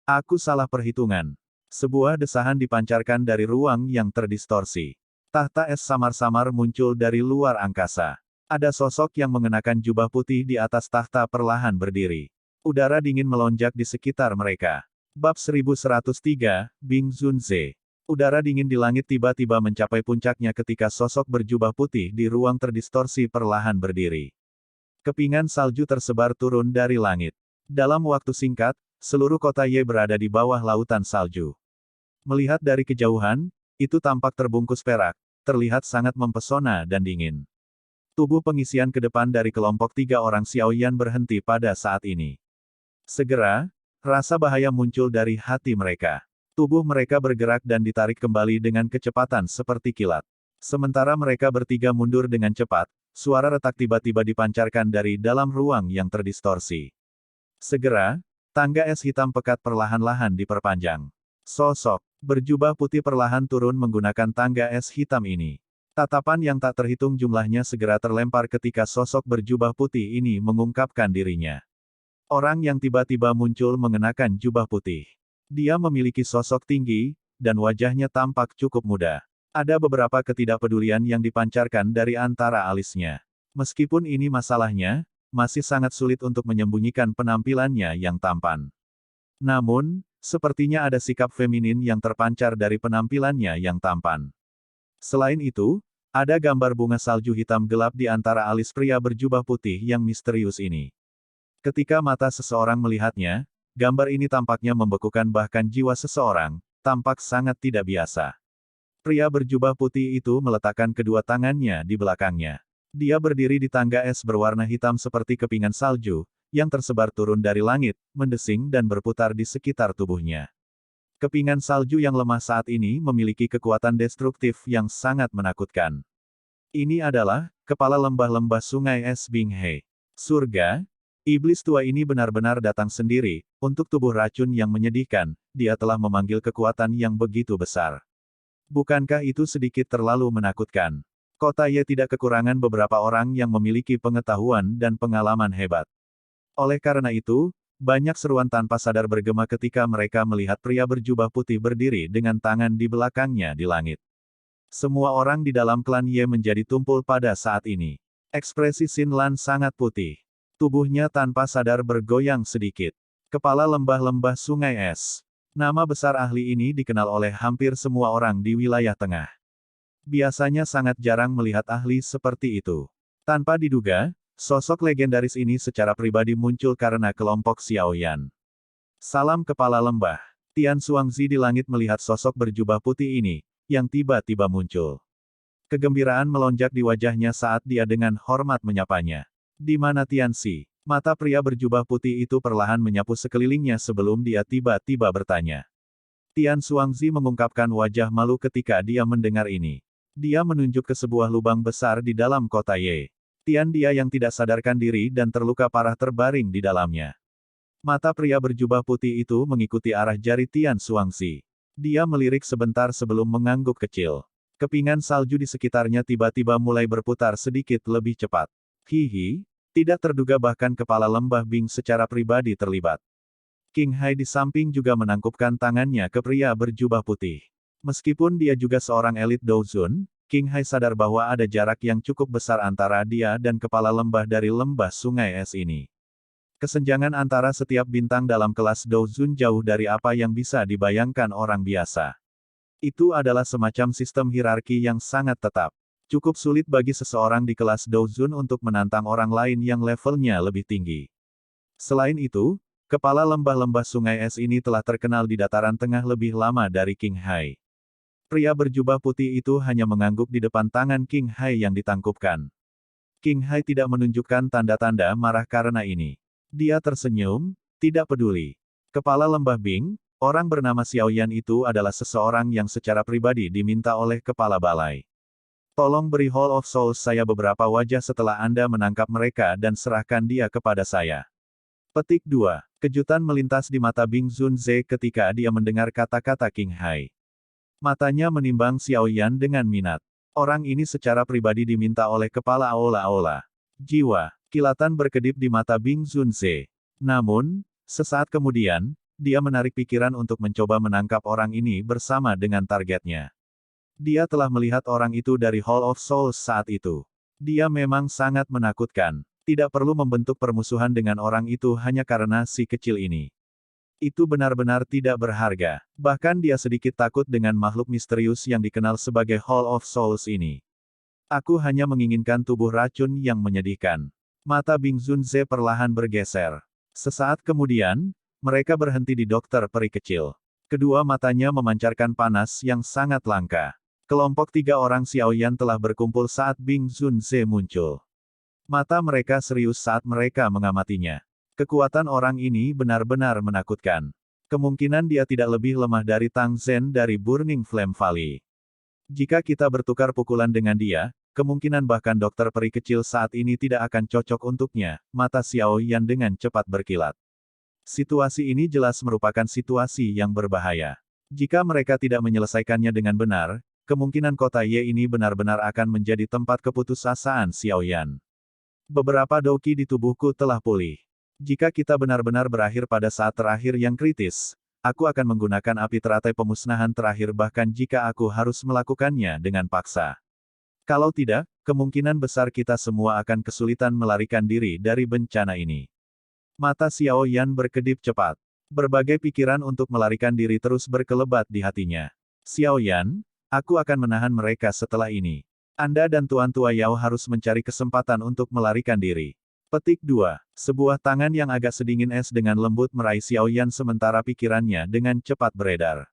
Aku salah perhitungan. Sebuah desahan dipancarkan dari ruang yang terdistorsi. Tahta es samar-samar muncul dari luar angkasa. Ada sosok yang mengenakan jubah putih di atas tahta perlahan berdiri. Udara dingin melonjak di sekitar mereka. Bab 1103, Bing Zunze. Udara dingin di langit tiba-tiba mencapai puncaknya ketika sosok berjubah putih di ruang terdistorsi perlahan berdiri. Kepingan salju tersebar turun dari langit. Dalam waktu singkat, seluruh kota Ye berada di bawah lautan salju. Melihat dari kejauhan, itu tampak terbungkus perak, terlihat sangat mempesona dan dingin. Tubuh pengisian ke depan dari kelompok 3 orang Xiaoyan berhenti pada saat ini. Segera, rasa bahaya muncul dari hati mereka. Tubuh mereka bergerak dan ditarik kembali dengan kecepatan seperti kilat. Sementara mereka bertiga mundur dengan cepat, suara retak tiba-tiba dipancarkan dari dalam ruang yang terdistorsi. Segera, tangga es hitam pekat perlahan-lahan diperpanjang. Sosok berjubah putih perlahan turun menggunakan tangga es hitam ini. Tatapan yang tak terhitung jumlahnya segera terlempar ketika sosok berjubah putih ini mengungkapkan dirinya. Orang yang tiba-tiba muncul mengenakan jubah putih. Dia memiliki sosok tinggi, dan wajahnya tampak cukup muda. Ada beberapa ketidakpedulian yang dipancarkan dari antara alisnya. Meskipun ini masalahnya, masih sangat sulit untuk menyembunyikan penampilannya yang tampan. Namun, sepertinya ada sikap feminin yang terpancar dari penampilannya yang tampan. Selain itu, ada gambar bunga salju hitam gelap di antara alis pria berjubah putih yang misterius ini. Ketika mata seseorang melihatnya, gambar ini tampaknya membekukan bahkan jiwa seseorang, tampak sangat tidak biasa. Pria berjubah putih itu meletakkan kedua tangannya di belakangnya. Dia berdiri di tangga es berwarna hitam seperti kepingan salju, yang tersebar turun dari langit, mendesing dan berputar di sekitar tubuhnya. Kepingan salju yang lemah saat ini memiliki kekuatan destruktif yang sangat menakutkan. Ini adalah kepala lembah-lembah sungai es Bing He. Surga, iblis tua ini benar-benar datang sendiri, untuk tubuh racun yang menyedihkan, dia telah memanggil kekuatan yang begitu besar. Bukankah itu sedikit terlalu menakutkan? Kota Ye tidak kekurangan beberapa orang yang memiliki pengetahuan dan pengalaman hebat. Oleh karena itu, banyak seruan tanpa sadar bergema ketika mereka melihat pria berjubah putih berdiri dengan tangan di belakangnya di langit. Semua orang di dalam klan Ye menjadi tumpul pada saat ini. Ekspresi Xin Lan sangat putih. Tubuhnya tanpa sadar bergoyang sedikit. Kepala lembah-lembah sungai es. Nama besar ahli ini dikenal oleh hampir semua orang di wilayah tengah. Biasanya sangat jarang melihat ahli seperti itu. Tanpa diduga, sosok legendaris ini secara pribadi muncul karena kelompok Xiaoyan. Salam kepala lembah. Tian Xuangzi di langit melihat sosok berjubah putih ini, yang tiba-tiba muncul. Kegembiraan melonjak di wajahnya saat dia dengan hormat menyapanya. Di mana Tianxi? Mata pria berjubah putih itu perlahan menyapu sekelilingnya sebelum dia tiba-tiba bertanya. Tian Xuangzi mengungkapkan wajah malu ketika dia mendengar ini. Dia menunjuk ke sebuah lubang besar di dalam kota Ye. Tian dia yang tidak sadarkan diri dan terluka parah terbaring di dalamnya. Mata pria berjubah putih itu mengikuti arah jari Tian Xuangzi. Dia melirik sebentar sebelum mengangguk kecil. Kepingan salju di sekitarnya tiba-tiba mulai berputar sedikit lebih cepat. Hihi, tidak terduga bahkan kepala lembah Bing secara pribadi terlibat. King Hai di samping juga menangkupkan tangannya ke pria berjubah putih. Meskipun dia juga seorang elit Douzun, King Hai sadar bahwa ada jarak yang cukup besar antara dia dan kepala lembah dari lembah sungai es ini. Kesenjangan antara setiap bintang dalam kelas Douzun jauh dari apa yang bisa dibayangkan orang biasa. Itu adalah semacam sistem hierarki yang sangat tetap. Cukup sulit bagi seseorang di kelas Douzun untuk menantang orang lain yang levelnya lebih tinggi. Selain itu, kepala lembah-lembah sungai es ini telah terkenal di dataran tengah lebih lama dari King Hai. Pria berjubah putih itu hanya mengangguk di depan tangan King Hai yang ditangkupkan. King Hai tidak menunjukkan tanda-tanda marah karena ini. Dia tersenyum, tidak peduli. Kepala lembah Bing, orang bernama Xiao Yan itu adalah seseorang yang secara pribadi diminta oleh kepala balai. Tolong beri Hall of Souls saya beberapa wajah setelah Anda menangkap mereka dan serahkan dia kepada saya. Petik 2. Kejutan melintas di mata Bing Zunze ketika dia mendengar kata-kata King Hai. Matanya menimbang Xiao Yan dengan minat. Orang ini secara pribadi diminta oleh kepala Aola-Aola. Jiwa. Kilatan berkedip di mata Bing Zunze. Namun, sesaat kemudian, dia menarik pikiran untuk mencoba menangkap orang ini bersama dengan targetnya. Dia telah melihat orang itu dari Hall of Souls saat itu. Dia memang sangat menakutkan. Tidak perlu membentuk permusuhan dengan orang itu hanya karena si kecil ini. Itu benar-benar tidak berharga. Bahkan dia sedikit takut dengan makhluk misterius yang dikenal sebagai Hall of Souls ini. Aku hanya menginginkan tubuh racun yang menyedihkan. Mata Bing Zunze perlahan bergeser. Sesaat kemudian, mereka berhenti di dokter peri kecil. Kedua matanya memancarkan panas yang sangat langka. Kelompok 3 orang Xiao Yan telah berkumpul saat Bing Zunze muncul. Mata mereka serius saat mereka mengamatinya. Kekuatan orang ini benar-benar menakutkan. Kemungkinan dia tidak lebih lemah dari Tang Zhen dari Burning Flame Valley. Jika kita bertukar pukulan dengan dia, kemungkinan bahkan dokter peri kecil saat ini tidak akan cocok untuknya, mata Xiao Yan dengan cepat berkilat. Situasi ini jelas merupakan situasi yang berbahaya. Jika mereka tidak menyelesaikannya dengan benar, kemungkinan kota Ye ini benar-benar akan menjadi tempat keputusasaan Xiao Yan. Beberapa doki di tubuhku telah pulih. Jika kita benar-benar berakhir pada saat terakhir yang kritis, aku akan menggunakan api teratai pemusnahan terakhir bahkan jika aku harus melakukannya dengan paksa. Kalau tidak, kemungkinan besar kita semua akan kesulitan melarikan diri dari bencana ini. Mata Xiao Yan berkedip cepat. Berbagai pikiran untuk melarikan diri terus berkelebat di hatinya. Xiao Yan, aku akan menahan mereka setelah ini. Anda dan Tuan Tua Yao harus mencari kesempatan untuk melarikan diri. Petik 2. Sebuah tangan yang agak sedingin es dengan lembut meraih Xiao Yan sementara pikirannya dengan cepat beredar.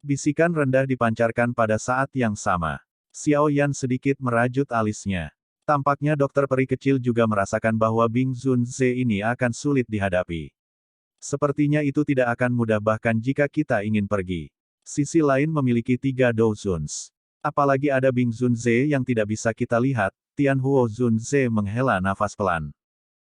Bisikan rendah dipancarkan pada saat yang sama. Xiao Yan sedikit merajut alisnya. Tampaknya dokter peri kecil juga merasakan bahwa Bing Zunze ini akan sulit dihadapi. Sepertinya itu tidak akan mudah bahkan jika kita ingin pergi. Sisi lain memiliki 3 Douzuns. Apalagi ada Bing Zunze yang tidak bisa kita lihat, Tianhuo Zunze menghela nafas pelan.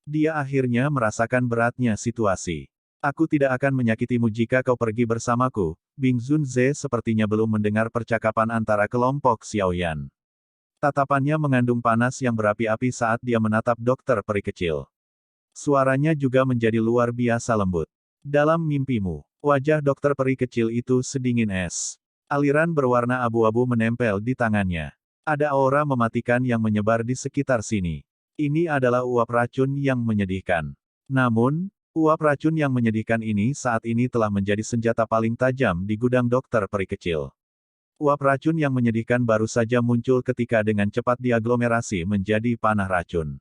Dia akhirnya merasakan beratnya situasi. Aku tidak akan menyakitimu jika kau pergi bersamaku. Bing Zunze sepertinya belum mendengar percakapan antara kelompok Xiao Yan. Tatapannya mengandung panas yang berapi-api saat dia menatap dokter peri kecil. Suaranya juga menjadi luar biasa lembut. Dalam mimpimu, wajah dokter peri kecil itu sedingin es. Aliran berwarna abu-abu menempel di tangannya. Ada aura mematikan yang menyebar di sekitar sini. Ini adalah uap racun yang menyedihkan. Namun, uap racun yang menyedihkan ini saat ini telah menjadi senjata paling tajam di gudang dokter peri kecil. Uap racun yang menyedihkan baru saja muncul ketika dengan cepat diaglomerasi menjadi panah racun.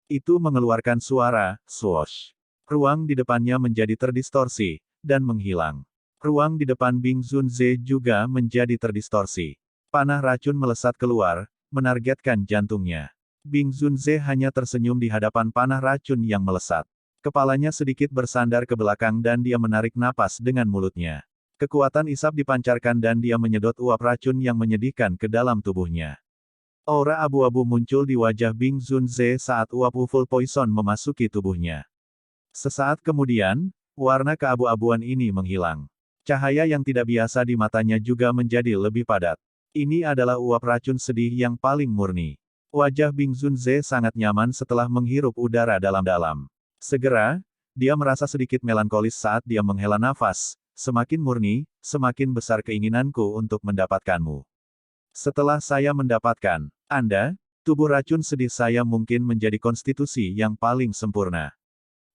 Itu mengeluarkan suara, swoosh. Ruang di depannya menjadi terdistorsi, dan menghilang. Ruang di depan Bing Zunze juga menjadi terdistorsi. Panah racun melesat keluar, menargetkan jantungnya. Bing Zunze hanya tersenyum di hadapan panah racun yang melesat. Kepalanya sedikit bersandar ke belakang dan dia menarik napas dengan mulutnya. Kekuatan isap dipancarkan dan dia menyedot uap racun yang menyedihkan ke dalam tubuhnya. Aura abu-abu muncul di wajah Bing Zunze saat uap Uful Poison memasuki tubuhnya. Sesaat kemudian, warna keabu-abuan ini menghilang. Cahaya yang tidak biasa di matanya juga menjadi lebih padat. Ini adalah uap racun sedih yang paling murni. Wajah Bing Zunze sangat nyaman setelah menghirup udara dalam-dalam. Segera, dia merasa sedikit melankolis saat dia menghela nafas. Semakin murni, semakin besar keinginanku untuk mendapatkanmu. Setelah saya mendapatkan Anda, tubuh racun sedih saya mungkin menjadi konstitusi yang paling sempurna.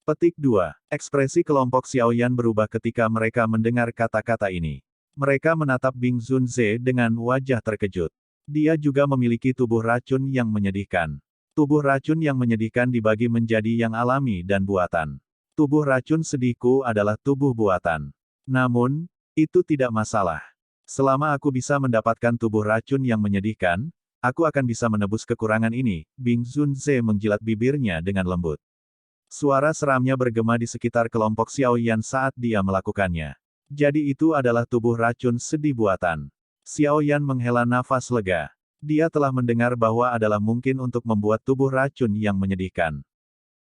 Petik 2. Ekspresi kelompok Xiaoyan berubah ketika mereka mendengar kata-kata ini. Mereka menatap Bing Zunze dengan wajah terkejut. Dia juga memiliki tubuh racun yang menyedihkan. Tubuh racun yang menyedihkan dibagi menjadi yang alami dan buatan. Tubuh racun sedihku adalah tubuh buatan. Namun, itu tidak masalah. Selama aku bisa mendapatkan tubuh racun yang menyedihkan, aku akan bisa menebus kekurangan ini. Bing Zunze menjilat bibirnya dengan lembut. Suara seramnya bergema di sekitar kelompok Xiaoyan saat dia melakukannya. Jadi itu adalah tubuh racun sedih buatan. Xiaoyan menghela nafas lega. Dia telah mendengar bahwa adalah mungkin untuk membuat tubuh racun yang menyedihkan.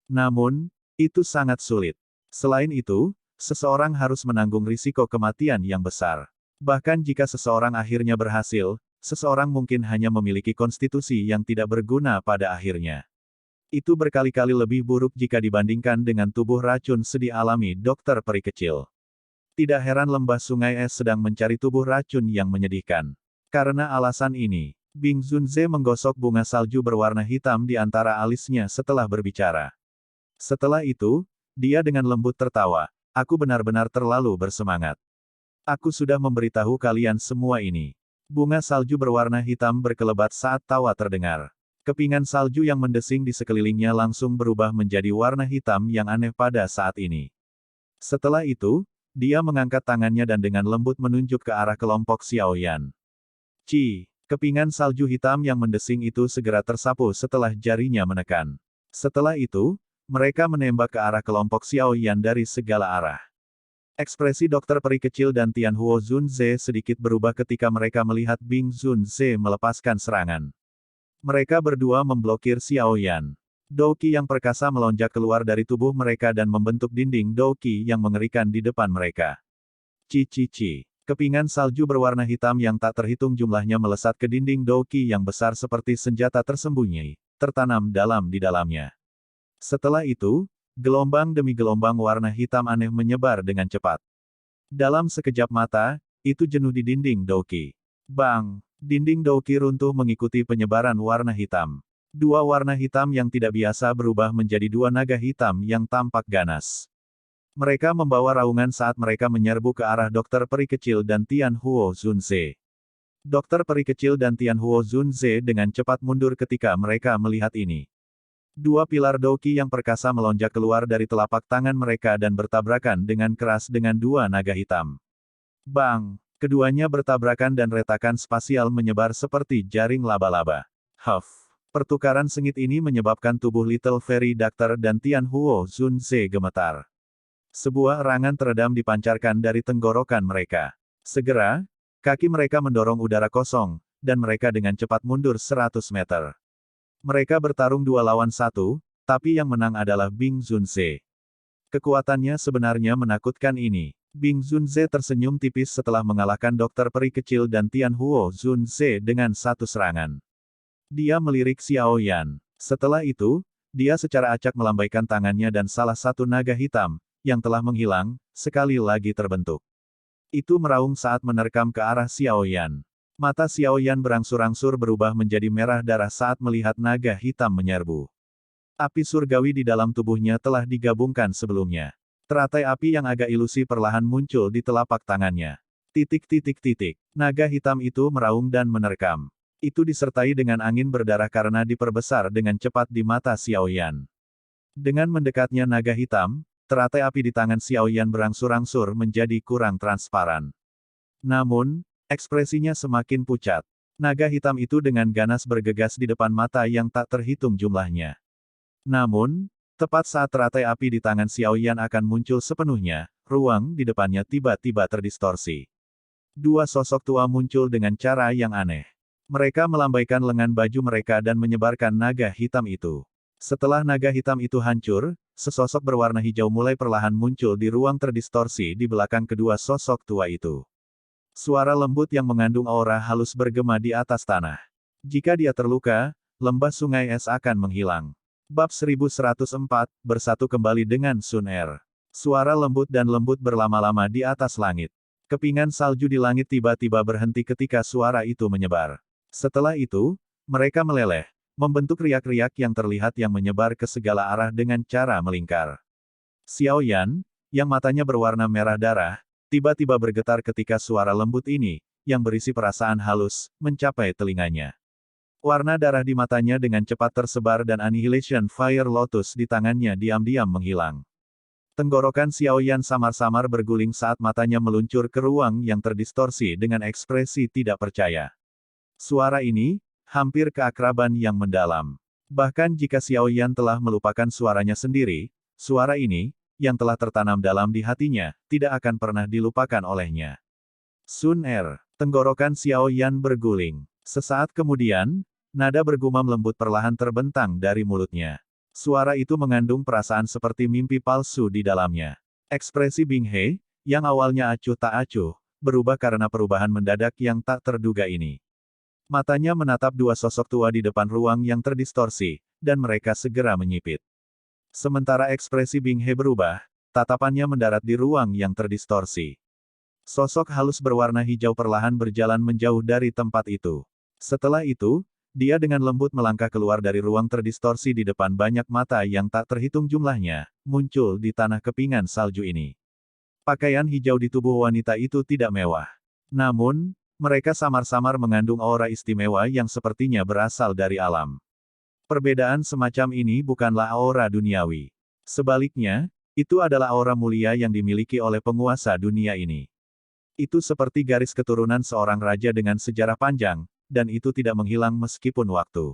Namun, itu sangat sulit. Selain itu, seseorang harus menanggung risiko kematian yang besar. Bahkan jika seseorang akhirnya berhasil, seseorang mungkin hanya memiliki konstitusi yang tidak berguna pada akhirnya. Itu berkali-kali lebih buruk jika dibandingkan dengan tubuh racun sedih alami dokter peri kecil. Tidak heran lembah sungai es sedang mencari tubuh racun yang menyedihkan. Karena alasan ini, Bing Zunze menggosok bunga salju berwarna hitam di antara alisnya setelah berbicara. Setelah itu, dia dengan lembut tertawa. Aku benar-benar terlalu bersemangat. Aku sudah memberitahu kalian semua ini. Bunga salju berwarna hitam berkelebat saat tawa terdengar. Kepingan salju yang mendesing di sekelilingnya langsung berubah menjadi warna hitam yang aneh pada saat ini. Setelah itu, dia mengangkat tangannya dan dengan lembut menunjuk ke arah kelompok Xiaoyan. Kepingan salju hitam yang mendesing itu segera tersapu setelah jarinya menekan. Setelah itu, mereka menembak ke arah kelompok Xiaoyan dari segala arah. Ekspresi dokter peri kecil dan Tianhuo Zunze sedikit berubah ketika mereka melihat Bing Zunze melepaskan serangan. Mereka berdua memblokir Xiaoyan. Douqi yang perkasa melonjak keluar dari tubuh mereka dan membentuk dinding Douqi yang mengerikan di depan mereka. Kepingan salju berwarna hitam yang tak terhitung jumlahnya melesat ke dinding Douqi yang besar seperti senjata tersembunyi, tertanam dalam di dalamnya. Setelah itu, gelombang demi gelombang warna hitam aneh menyebar dengan cepat. Dalam sekejap mata, itu jenuh di dinding Douqi. Bang! Dinding Douqi runtuh mengikuti penyebaran warna hitam. Dua warna hitam yang tidak biasa berubah menjadi dua naga hitam yang tampak ganas. Mereka membawa raungan saat mereka menyerbu ke arah dokter peri kecil dan Tianhuo Zunze. Dokter peri kecil dan Tianhuo Zunze dengan cepat mundur ketika mereka melihat ini. Dua pilar Douqi yang perkasa melonjak keluar dari telapak tangan mereka dan bertabrakan dengan keras dengan dua naga hitam. Bang! Keduanya bertabrakan dan retakan spasial menyebar seperti jaring laba-laba. Pertukaran sengit ini menyebabkan tubuh Little Fairy Doctor dan Tianhuo Zunze gemetar. Sebuah erangan teredam dipancarkan dari tenggorokan mereka. Segera, kaki mereka mendorong udara kosong, dan mereka dengan cepat mundur 100 meter. Mereka bertarung 2 lawan 1, tapi yang menang adalah Bing Zunze. Kekuatannya sebenarnya menakutkan ini. Bing Zunze tersenyum tipis setelah mengalahkan dokter peri kecil dan Tianhuo Zunze dengan satu serangan. Dia melirik Xiaoyan. Setelah itu, dia secara acak melambaikan tangannya dan salah satu naga hitam, yang telah menghilang, sekali lagi terbentuk. Itu meraung saat menerkam ke arah Xiaoyan. Mata Xiaoyan berangsur-angsur berubah menjadi merah darah saat melihat naga hitam menyerbu. Api surgawi di dalam tubuhnya telah digabungkan sebelumnya. Teratai api yang agak ilusi perlahan muncul di telapak tangannya. Naga hitam itu meraung dan menerkam. Itu disertai dengan angin berdarah karena diperbesar dengan cepat di mata Xiaoyan. Dengan mendekatnya naga hitam, teratai api di tangan Xiaoyan berangsur-angsur menjadi kurang transparan. Namun, ekspresinya semakin pucat. Naga hitam itu dengan ganas bergegas di depan mata yang tak terhitung jumlahnya. Namun, tepat saat teratai api di tangan Xiaoyan akan muncul sepenuhnya, ruang di depannya tiba-tiba terdistorsi. Dua sosok tua muncul dengan cara yang aneh. Mereka melambaikan lengan baju mereka dan menyebarkan naga hitam itu. Setelah naga hitam itu hancur, sesosok berwarna hijau mulai perlahan muncul di ruang terdistorsi di belakang kedua sosok tua itu. Suara lembut yang mengandung aura halus bergema di atas tanah. Jika dia terluka, lembah sungai es akan menghilang. Bab 1104, bersatu kembali dengan Sun Er. Suara lembut dan lembut berlama-lama di atas langit. Kepingan salju di langit tiba-tiba berhenti ketika suara itu menyebar. Setelah itu, mereka meleleh, membentuk riak-riak yang terlihat yang menyebar ke segala arah dengan cara melingkar. Xiao Yan, yang matanya berwarna merah darah, tiba-tiba bergetar ketika suara lembut ini, yang berisi perasaan halus, mencapai telinganya. Warna darah di matanya dengan cepat tersebar dan Annihilation Fire Lotus di tangannya diam-diam menghilang. Tenggorokan Xiao Yan samar-samar berguling saat matanya meluncur ke ruang yang terdistorsi dengan ekspresi tidak percaya. Suara ini, hampir keakraban yang mendalam. Bahkan jika Xiao Yan telah melupakan suaranya sendiri, suara ini, yang telah tertanam dalam di hatinya, tidak akan pernah dilupakan olehnya. Sun Er, tenggorokan Xiao Yan berguling. Sesaat kemudian, nada bergumam lembut perlahan terbentang dari mulutnya. Suara itu mengandung perasaan seperti mimpi palsu di dalamnya. Ekspresi Bing He, yang awalnya acuh tak acuh, berubah karena perubahan mendadak yang tak terduga ini. Matanya menatap dua sosok tua di depan ruang yang terdistorsi, dan mereka segera menyipit. Sementara ekspresi Bing He berubah, tatapannya mendarat di ruang yang terdistorsi. Sosok halus berwarna hijau perlahan berjalan menjauh dari tempat itu. Setelah itu, dia dengan lembut melangkah keluar dari ruang terdistorsi di depan banyak mata yang tak terhitung jumlahnya, muncul di tanah kepingan salju ini. Pakaian hijau di tubuh wanita itu tidak mewah. Namun, mereka samar-samar mengandung aura istimewa yang sepertinya berasal dari alam. Perbedaan semacam ini bukanlah aura duniawi. Sebaliknya, itu adalah aura mulia yang dimiliki oleh penguasa dunia ini. Itu seperti garis keturunan seorang raja dengan sejarah panjang, dan itu tidak menghilang meskipun waktu.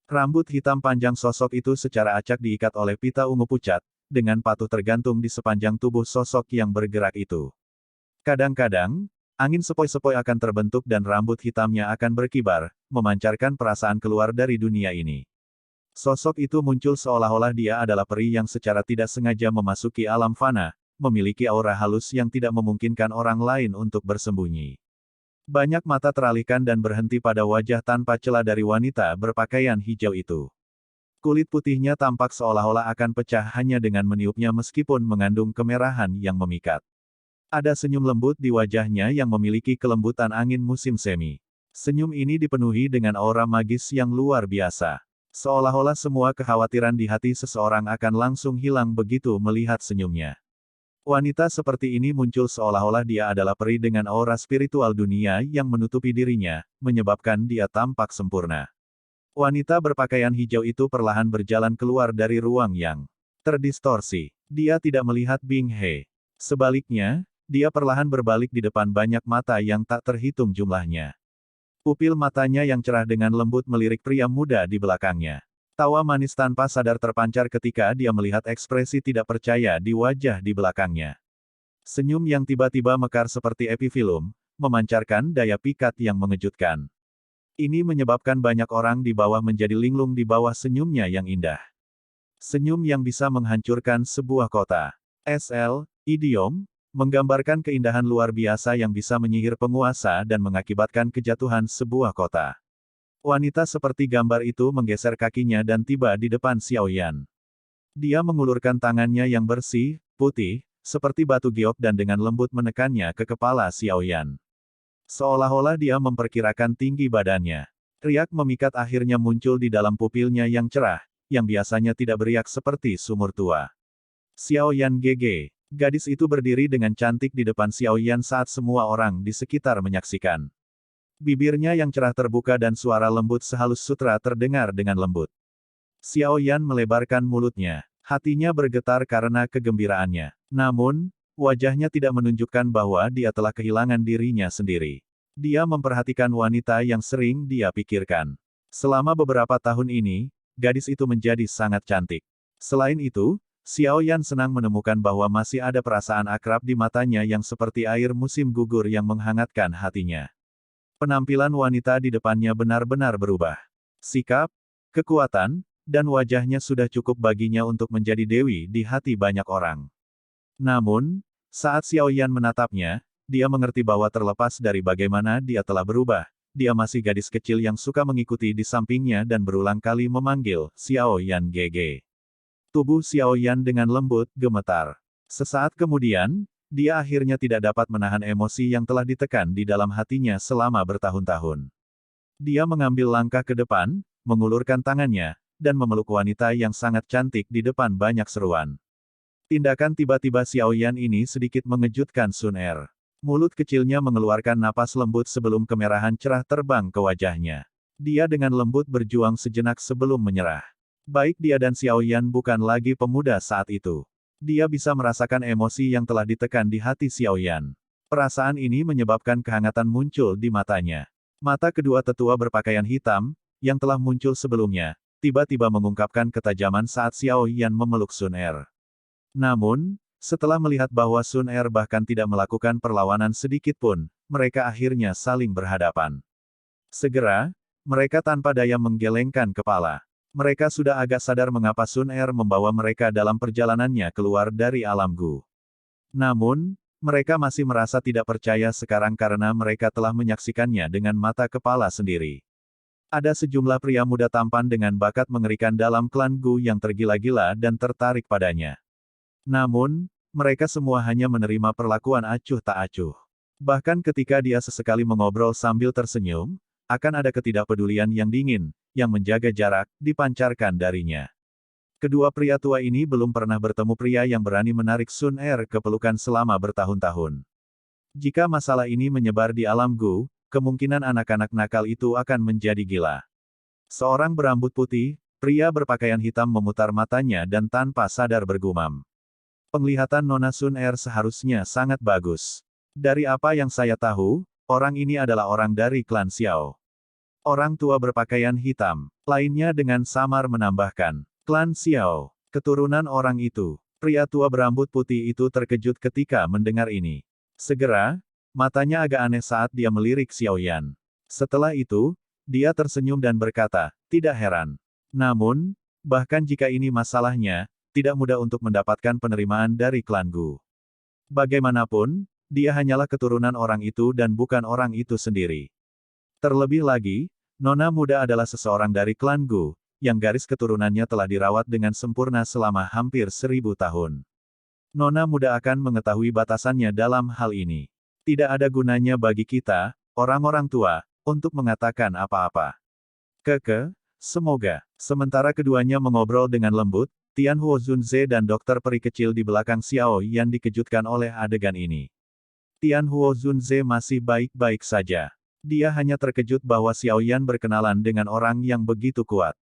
Rambut hitam panjang sosok itu secara acak diikat oleh pita ungu pucat, dengan patuh tergantung di sepanjang tubuh sosok yang bergerak itu. Kadang-kadang, angin sepoi-sepoi akan terbentuk dan rambut hitamnya akan berkibar, memancarkan perasaan keluar dari dunia ini. Sosok itu muncul seolah-olah dia adalah peri yang secara tidak sengaja memasuki alam fana, memiliki aura halus yang tidak memungkinkan orang lain untuk bersembunyi. Banyak mata teralihkan dan berhenti pada wajah tanpa celah dari wanita berpakaian hijau itu. Kulit putihnya tampak seolah-olah akan pecah hanya dengan meniupnya meskipun mengandung kemerahan yang memikat. Ada senyum lembut di wajahnya yang memiliki kelembutan angin musim semi. Senyum ini dipenuhi dengan aura magis yang luar biasa. Seolah-olah semua kekhawatiran di hati seseorang akan langsung hilang begitu melihat senyumnya. Wanita seperti ini muncul seolah-olah dia adalah peri dengan aura spiritual dunia yang menutupi dirinya, menyebabkan dia tampak sempurna. Wanita berpakaian hijau itu perlahan berjalan keluar dari ruang yang terdistorsi. Dia tidak melihat Bing He. Sebaliknya, dia perlahan berbalik di depan banyak mata yang tak terhitung jumlahnya. Pupil matanya yang cerah dengan lembut melirik pria muda di belakangnya. Tawa manis tanpa sadar terpancar ketika dia melihat ekspresi tidak percaya di wajah di belakangnya. Senyum yang tiba-tiba mekar seperti epifilum, memancarkan daya pikat yang mengejutkan. Ini menyebabkan banyak orang di bawah menjadi linglung di bawah senyumnya yang indah. Senyum yang bisa menghancurkan sebuah kota. SL, idiom, menggambarkan keindahan luar biasa yang bisa menyihir penguasa dan mengakibatkan kejatuhan sebuah kota. Wanita seperti gambar itu menggeser kakinya dan tiba di depan Xiao Yan. Dia mengulurkan tangannya yang bersih, putih, seperti batu giok dan dengan lembut menekannya ke kepala Xiao Yan. Seolah-olah dia memperkirakan tinggi badannya. Riak memikat akhirnya muncul di dalam pupilnya yang cerah, yang biasanya tidak beriak seperti sumur tua. Xiao Yan GG. Gadis itu berdiri dengan cantik di depan Xiao Yan saat semua orang di sekitar menyaksikan. Bibirnya yang cerah terbuka dan suara lembut sehalus sutra terdengar dengan lembut. Xiao Yan melebarkan mulutnya. Hatinya bergetar karena kegembiraannya. Namun, wajahnya tidak menunjukkan bahwa dia telah kehilangan dirinya sendiri. Dia memperhatikan wanita yang sering dia pikirkan. Selama beberapa tahun ini, gadis itu menjadi sangat cantik. Selain itu, Xiao Yan senang menemukan bahwa masih ada perasaan akrab di matanya yang seperti air musim gugur yang menghangatkan hatinya. Penampilan wanita di depannya benar-benar berubah. Sikap, kekuatan, dan wajahnya sudah cukup baginya untuk menjadi dewi di hati banyak orang. Namun, saat Xiao Yan menatapnya, dia mengerti bahwa terlepas dari bagaimana dia telah berubah, dia masih gadis kecil yang suka mengikuti di sampingnya dan berulang kali memanggil, Xiao Yan GG. Tubuh Xiao Yan dengan lembut gemetar. Sesaat kemudian, dia akhirnya tidak dapat menahan emosi yang telah ditekan di dalam hatinya selama bertahun-tahun. Dia mengambil langkah ke depan, mengulurkan tangannya, dan memeluk wanita yang sangat cantik di depan banyak seruan. Tindakan tiba-tiba Xiao Yan ini sedikit mengejutkan Sun Er. Mulut kecilnya mengeluarkan napas lembut sebelum kemerahan cerah terbang ke wajahnya. Dia dengan lembut berjuang sejenak sebelum menyerah. Baik dia dan Xiao Yan bukan lagi pemuda saat itu. Dia bisa merasakan emosi yang telah ditekan di hati Xiao Yan. Perasaan ini menyebabkan kehangatan muncul di matanya. Mata kedua tetua berpakaian hitam, yang telah muncul sebelumnya, tiba-tiba mengungkapkan ketajaman saat Xiao Yan memeluk Sun Er. Namun, setelah melihat bahwa Sun Er bahkan tidak melakukan perlawanan sedikit pun, mereka akhirnya saling berhadapan. Segera, mereka tanpa daya menggelengkan kepala. Mereka sudah agak sadar mengapa Sun Er membawa mereka dalam perjalanannya keluar dari alam Gu. Namun, mereka masih merasa tidak percaya sekarang karena mereka telah menyaksikannya dengan mata kepala sendiri. Ada sejumlah pria muda tampan dengan bakat mengerikan dalam klan Gu yang tergila-gila dan tertarik padanya. Namun, mereka semua hanya menerima perlakuan acuh tak acuh. Bahkan ketika dia sesekali mengobrol sambil tersenyum, akan ada ketidakpedulian yang dingin, yang menjaga jarak, dipancarkan darinya. Kedua pria tua ini belum pernah bertemu pria yang berani menarik Sun Er ke pelukan selama bertahun-tahun. Jika masalah ini menyebar di alam Gu, kemungkinan anak-anak nakal itu akan menjadi gila. Seorang berambut putih, pria berpakaian hitam memutar matanya dan tanpa sadar bergumam. Penglihatan Nona Sun Er seharusnya sangat bagus. Dari apa yang saya tahu, orang ini adalah orang dari klan Xiao. Orang tua berpakaian hitam, lainnya dengan samar menambahkan, klan Xiao, keturunan orang itu. Pria tua berambut putih itu terkejut ketika mendengar ini. Segera, matanya agak aneh saat dia melirik Xiao Yan. Setelah itu, dia tersenyum dan berkata, tidak heran. Namun, bahkan jika ini masalahnya, tidak mudah untuk mendapatkan penerimaan dari klan Gu. Bagaimanapun, dia hanyalah keturunan orang itu dan bukan orang itu sendiri. Terlebih lagi, Nona muda adalah seseorang dari klan Gu, yang garis keturunannya telah dirawat dengan sempurna selama hampir 1000 tahun. Nona muda akan mengetahui batasannya dalam hal ini. Tidak ada gunanya bagi kita, orang-orang tua, untuk mengatakan apa-apa. Semoga. Sementara keduanya mengobrol dengan lembut, Tian Huo Zunze dan dokter peri kecil di belakang Xiao Yan dikejutkan oleh adegan ini. Tian Huo Zunze masih baik-baik saja. Dia hanya terkejut bahwa Xiao Yan berkenalan dengan orang yang begitu kuat.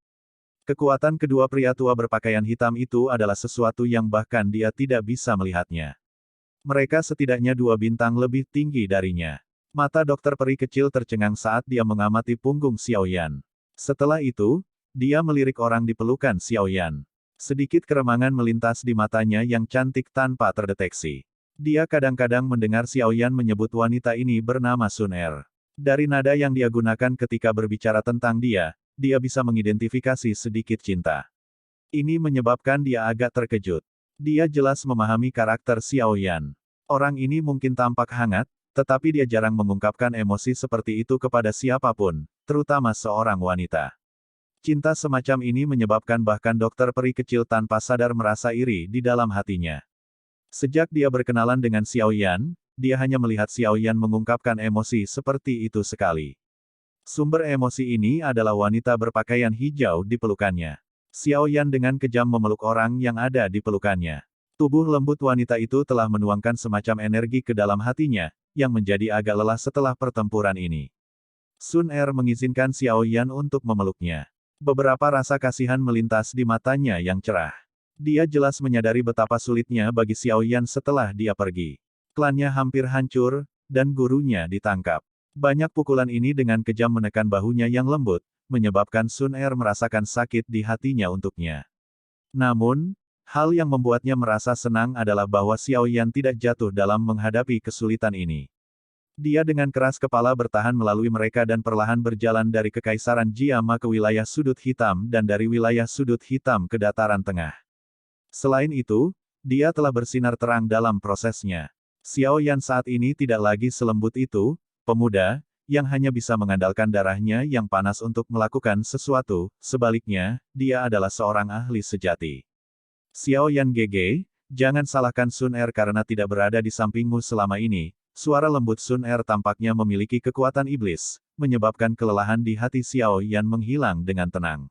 Kekuatan kedua pria tua berpakaian hitam itu adalah sesuatu yang bahkan dia tidak bisa melihatnya. Mereka setidaknya 2 bintang lebih tinggi darinya. Mata dokter peri kecil tercengang saat dia mengamati punggung Xiao Yan. Setelah itu, dia melirik orang di pelukan Xiao Yan. Sedikit keremangan melintas di matanya yang cantik tanpa terdeteksi. Dia kadang-kadang mendengar Xiao Yan menyebut wanita ini bernama Sun Er. Dari nada yang dia gunakan ketika berbicara tentang dia bisa mengidentifikasi sedikit cinta. Ini menyebabkan dia agak terkejut. Dia jelas memahami karakter Xiao Yan. Orang ini mungkin tampak hangat, tetapi dia jarang mengungkapkan emosi seperti itu kepada siapapun, terutama seorang wanita. Cinta semacam ini menyebabkan bahkan dokter peri kecil tanpa sadar merasa iri di dalam hatinya. Sejak dia berkenalan dengan Xiao Yan, dia hanya melihat Xiao Yan mengungkapkan emosi seperti itu sekali. Sumber emosi ini adalah wanita berpakaian hijau di pelukannya. Xiao Yan dengan kejam memeluk orang yang ada di pelukannya. Tubuh lembut wanita itu telah menuangkan semacam energi ke dalam hatinya, yang menjadi agak lelah setelah pertempuran ini. Sun Er mengizinkan Xiao Yan untuk memeluknya. Beberapa rasa kasihan melintas di matanya yang cerah. Dia jelas menyadari betapa sulitnya bagi Xiao Yan setelah dia pergi. Klannya hampir hancur, dan gurunya ditangkap. Banyak pukulan ini dengan kejam menekan bahunya yang lembut, menyebabkan Sun Er merasakan sakit di hatinya untuknya. Namun, hal yang membuatnya merasa senang adalah bahwa Xiao Yan tidak jatuh dalam menghadapi kesulitan ini. Dia dengan keras kepala bertahan melalui mereka dan perlahan berjalan dari Kekaisaran Jiama ke wilayah sudut hitam dan dari wilayah sudut hitam ke dataran tengah. Selain itu, dia telah bersinar terang dalam prosesnya. Xiao Yan saat ini tidak lagi selembut itu, pemuda, yang hanya bisa mengandalkan darahnya yang panas untuk melakukan sesuatu, sebaliknya, dia adalah seorang ahli sejati. Xiao Yan GG, jangan salahkan Sun Er karena tidak berada di sampingmu selama ini. Suara lembut Sun Er tampaknya memiliki kekuatan iblis, menyebabkan kelelahan di hati Xiao Yan menghilang dengan tenang.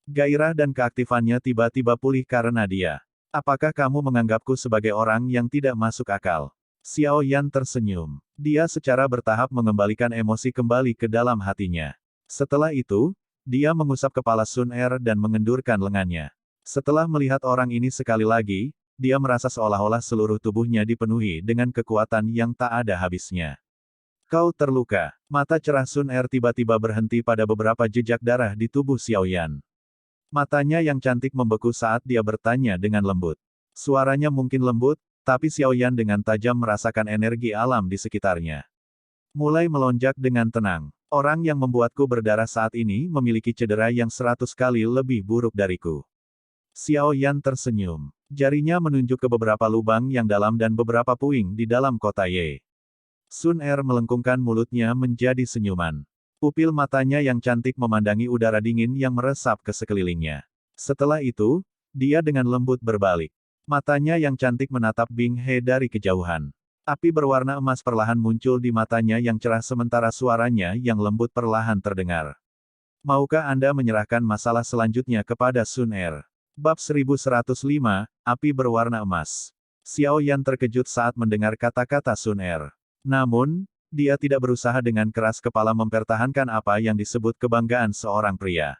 Gairah dan keaktifannya tiba-tiba pulih karena dia. Apakah kamu menganggapku sebagai orang yang tidak masuk akal? Xiao Yan tersenyum. Dia secara bertahap mengembalikan emosi kembali ke dalam hatinya. Setelah itu, dia mengusap kepala Sun Er dan mengendurkan lengannya. Setelah melihat orang ini sekali lagi, dia merasa seolah-olah seluruh tubuhnya dipenuhi dengan kekuatan yang tak ada habisnya. Kau terluka. Mata cerah Sun Er tiba-tiba berhenti pada beberapa jejak darah di tubuh Xiao Yan. Matanya yang cantik membeku saat dia bertanya dengan lembut. Suaranya mungkin lembut, tapi Xiao Yan dengan tajam merasakan energi alam di sekitarnya. Mulai melonjak dengan tenang. Orang yang membuatku berdarah saat ini memiliki cedera yang 100 kali lebih buruk dariku. Xiao Yan tersenyum. Jarinya menunjuk ke beberapa lubang yang dalam dan beberapa puing di dalam kota Ye. Sun Er melengkungkan mulutnya menjadi senyuman. Pupil matanya yang cantik memandangi udara dingin yang meresap ke sekelilingnya. Setelah itu, dia dengan lembut berbalik. Matanya yang cantik menatap Bing He dari kejauhan. Api berwarna emas perlahan muncul di matanya yang cerah sementara suaranya yang lembut perlahan terdengar. Maukah Anda menyerahkan masalah selanjutnya kepada Sun Er? Bab 1105, Api Berwarna Emas. Xiao Yan terkejut saat mendengar kata-kata Sun Er. Namun, dia tidak berusaha dengan keras kepala mempertahankan apa yang disebut kebanggaan seorang pria.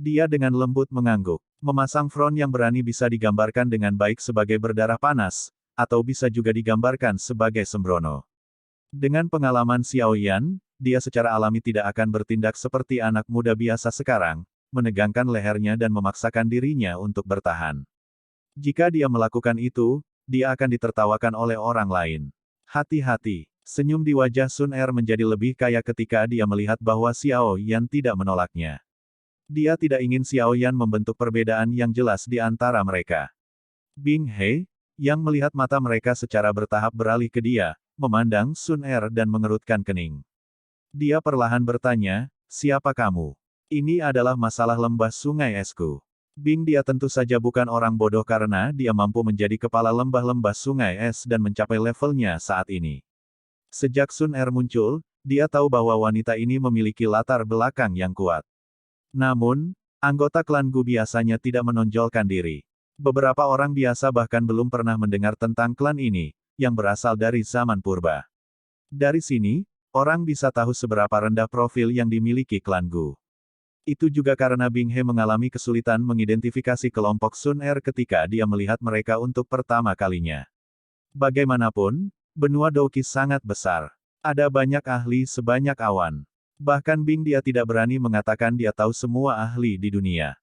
Dia dengan lembut mengangguk. Memasang front yang berani bisa digambarkan dengan baik sebagai berdarah panas, atau bisa juga digambarkan sebagai sembrono. Dengan pengalaman Xiao Yan, dia secara alami tidak akan bertindak seperti anak muda biasa sekarang, menegangkan lehernya dan memaksakan dirinya untuk bertahan. Jika dia melakukan itu, dia akan ditertawakan oleh orang lain. Hati-hati. Senyum di wajah Sun Er menjadi lebih kaya ketika dia melihat bahwa Xiao Yan tidak menolaknya. Dia tidak ingin Xiao Yan membentuk perbedaan yang jelas di antara mereka. Bing He, yang melihat mata mereka secara bertahap beralih ke dia, memandang Sun Er dan mengerutkan kening. Dia perlahan bertanya, siapa kamu? Ini adalah masalah lembah sungai esku. Bing dia tentu saja bukan orang bodoh karena dia mampu menjadi kepala lembah-lembah sungai es dan mencapai levelnya saat ini. Sejak Sun Er muncul, dia tahu bahwa wanita ini memiliki latar belakang yang kuat. Namun, anggota klan Gu biasanya tidak menonjolkan diri. Beberapa orang biasa bahkan belum pernah mendengar tentang klan ini, yang berasal dari zaman purba. Dari sini, orang bisa tahu seberapa rendah profil yang dimiliki klan Gu. Itu juga karena Bing He mengalami kesulitan mengidentifikasi kelompok Sun Er ketika dia melihat mereka untuk pertama kalinya. Bagaimanapun, benua Douqi sangat besar. Ada banyak ahli sebanyak awan. Bahkan Bing dia tidak berani mengatakan dia tahu semua ahli di dunia.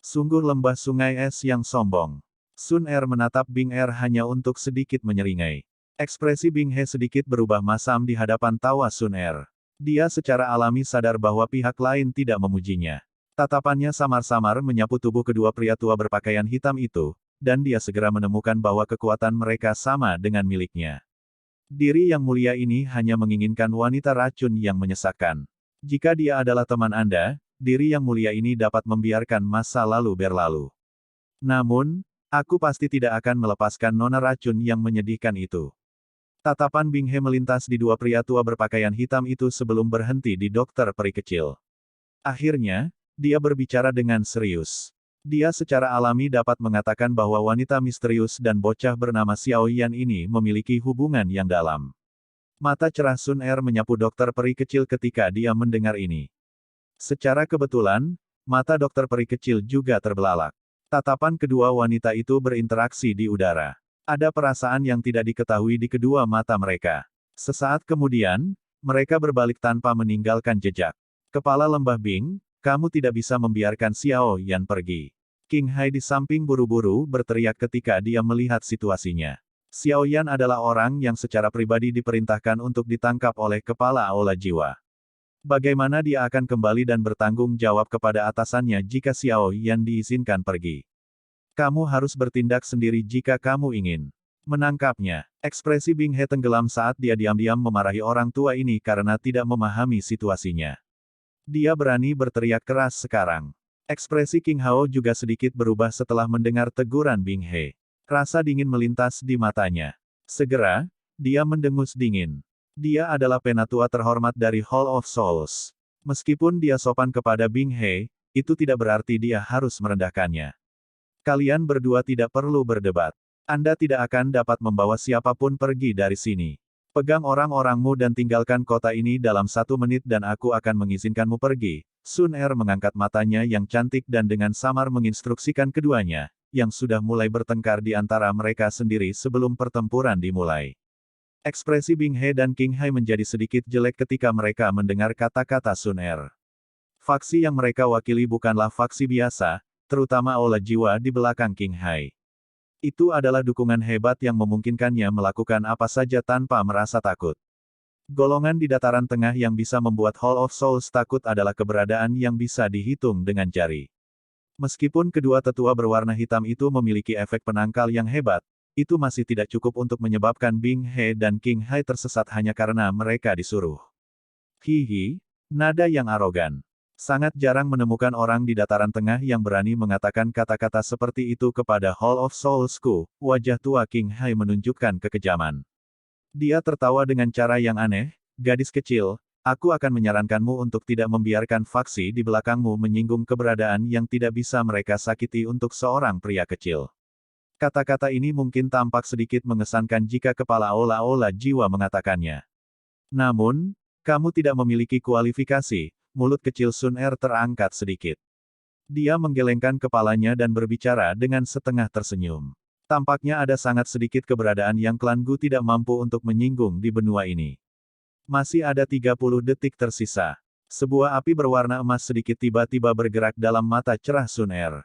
Sungguh lembah sungai es yang sombong. Sun Er menatap Bing Er hanya untuk sedikit menyeringai. Ekspresi Bing He sedikit berubah masam di hadapan tawa Sun Er. Dia secara alami sadar bahwa pihak lain tidak memujinya. Tatapannya samar-samar menyapu tubuh kedua pria tua berpakaian hitam itu, dan dia segera menemukan bahwa kekuatan mereka sama dengan miliknya. Diri yang mulia ini hanya menginginkan wanita racun yang menyesakkan. Jika dia adalah teman Anda, diri yang mulia ini dapat membiarkan masa lalu berlalu. Namun, aku pasti tidak akan melepaskan nona racun yang menyedihkan itu. Tatapan Bing He melintas di dua pria tua berpakaian hitam itu sebelum berhenti di dokter peri kecil. Akhirnya, dia berbicara dengan serius. Dia secara alami dapat mengatakan bahwa wanita misterius dan bocah bernama Xiao Yan ini memiliki hubungan yang dalam. Mata cerah Sun Er menyapu dokter peri kecil ketika dia mendengar ini. Secara kebetulan, mata dokter peri kecil juga terbelalak. Tatapan kedua wanita itu berinteraksi di udara. Ada perasaan yang tidak diketahui di kedua mata mereka. Sesaat kemudian, mereka berbalik tanpa meninggalkan jejak. Kepala Lembah Bing, kamu tidak bisa membiarkan Xiao Yan pergi. King Hai di samping buru-buru berteriak ketika dia melihat situasinya. Xiao Yan adalah orang yang secara pribadi diperintahkan untuk ditangkap oleh kepala aula jiwa. Bagaimana dia akan kembali dan bertanggung jawab kepada atasannya jika Xiao Yan diizinkan pergi? Kamu harus bertindak sendiri jika kamu ingin menangkapnya. Ekspresi Bing He tenggelam saat dia diam-diam memarahi orang tua ini karena tidak memahami situasinya. Dia berani berteriak keras sekarang. Ekspresi King Hao juga sedikit berubah setelah mendengar teguran Bing He. Rasa dingin melintas di matanya. Segera, dia mendengus dingin. Dia adalah penatua terhormat dari Hall of Souls. Meskipun dia sopan kepada Bing He, itu tidak berarti dia harus merendahkannya. Kalian berdua tidak perlu berdebat. Anda tidak akan dapat membawa siapapun pergi dari sini. Pegang orang-orangmu dan tinggalkan kota ini dalam 1 menit dan aku akan mengizinkanmu pergi. Sun Er mengangkat matanya yang cantik dan dengan samar menginstruksikan keduanya, yang sudah mulai bertengkar di antara mereka sendiri sebelum pertempuran dimulai. Ekspresi Bing He dan King Hai menjadi sedikit jelek ketika mereka mendengar kata-kata Sun Er. Faksi yang mereka wakili bukanlah faksi biasa, terutama aula jiwa di belakang King Hai. Itu adalah dukungan hebat yang memungkinkannya melakukan apa saja tanpa merasa takut. Golongan di dataran tengah yang bisa membuat Hall of Souls takut adalah keberadaan yang bisa dihitung dengan jari. Meskipun kedua tetua berwarna hitam itu memiliki efek penangkal yang hebat, itu masih tidak cukup untuk menyebabkan Bing He dan King Hai tersesat hanya karena mereka disuruh. Hihi, nada yang arogan. Sangat jarang menemukan orang di dataran tengah yang berani mengatakan kata-kata seperti itu kepada Hall of Souls-ku. Wajah tua King Hai menunjukkan kekejaman. Dia tertawa dengan cara yang aneh, gadis kecil, aku akan menyarankanmu untuk tidak membiarkan faksi di belakangmu menyinggung keberadaan yang tidak bisa mereka sakiti untuk seorang pria kecil. Kata-kata ini mungkin tampak sedikit mengesankan jika kepala aula-aula jiwa mengatakannya. Namun, kamu tidak memiliki kualifikasi. Mulut kecil Sun Er terangkat sedikit. Dia menggelengkan kepalanya dan berbicara dengan setengah tersenyum. Tampaknya ada sangat sedikit keberadaan yang klan Gu tidak mampu untuk menyinggung di benua ini. Masih ada 30 detik tersisa. Sebuah api berwarna emas sedikit tiba-tiba bergerak dalam mata cerah Sun Er.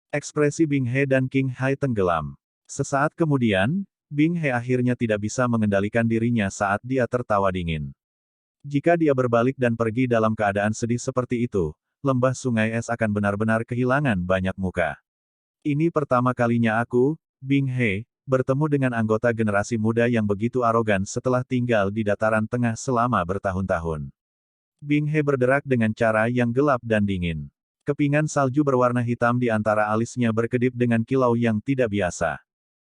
Ekspresi Bing He dan King Hai tenggelam. Sesaat kemudian, Bing He akhirnya tidak bisa mengendalikan dirinya saat dia tertawa dingin. Jika dia berbalik dan pergi dalam keadaan sedih seperti itu, lembah sungai es akan benar-benar kehilangan banyak muka. Ini pertama kalinya aku, Bing He, bertemu dengan anggota generasi muda yang begitu arogan setelah tinggal di dataran tengah selama bertahun-tahun. Bing He berderak dengan cara yang gelap dan dingin. Kepingan salju berwarna hitam di antara alisnya berkedip dengan kilau yang tidak biasa.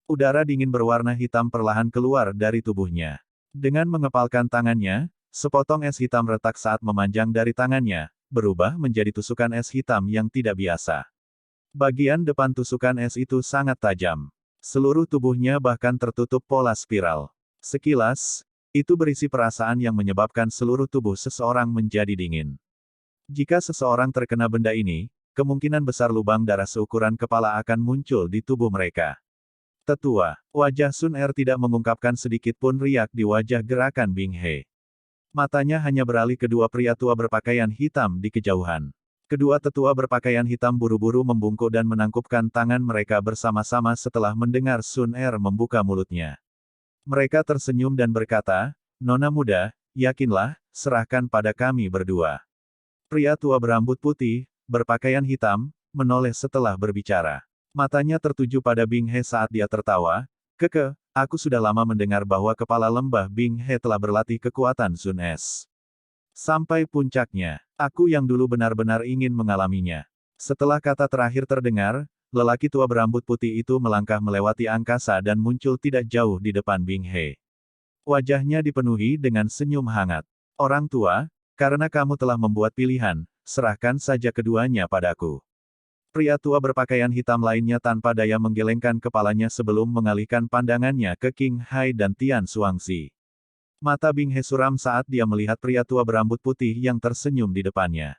Udara dingin berwarna hitam perlahan keluar dari tubuhnya. Dengan mengepalkan tangannya, sepotong es hitam retak saat memanjang dari tangannya, berubah menjadi tusukan es hitam yang tidak biasa. Bagian depan tusukan es itu sangat tajam. Seluruh tubuhnya bahkan tertutup pola spiral. Sekilas, itu berisi perasaan yang menyebabkan seluruh tubuh seseorang menjadi dingin. Jika seseorang terkena benda ini, kemungkinan besar lubang darah seukuran kepala akan muncul di tubuh mereka. Tetua, wajah Sun Er tidak mengungkapkan sedikit pun riak di wajah gerakan Bing He. Matanya hanya beralih ke dua pria tua berpakaian hitam di kejauhan. Kedua tetua berpakaian hitam buru-buru membungkuk dan menangkupkan tangan mereka bersama-sama setelah mendengar Sun Er membuka mulutnya. Mereka tersenyum dan berkata, "Nona muda, yakinlah, serahkan pada kami berdua." Pria tua berambut putih, berpakaian hitam, menoleh setelah berbicara. Matanya tertuju pada Bing He saat dia tertawa. Aku sudah lama mendengar bahwa kepala lembah Bing He telah berlatih kekuatan Sun Es. Sampai puncaknya, aku yang dulu benar-benar ingin mengalaminya. Setelah kata terakhir terdengar, lelaki tua berambut putih itu melangkah melewati angkasa dan muncul tidak jauh di depan Bing He. Wajahnya dipenuhi dengan senyum hangat. Orang tua, karena kamu telah membuat pilihan, serahkan saja keduanya padaku. Pria tua berpakaian hitam lainnya tanpa daya menggelengkan kepalanya sebelum mengalihkan pandangannya ke King Hai dan Tian Xuangzi. Mata Bing He suram saat dia melihat pria tua berambut putih yang tersenyum di depannya.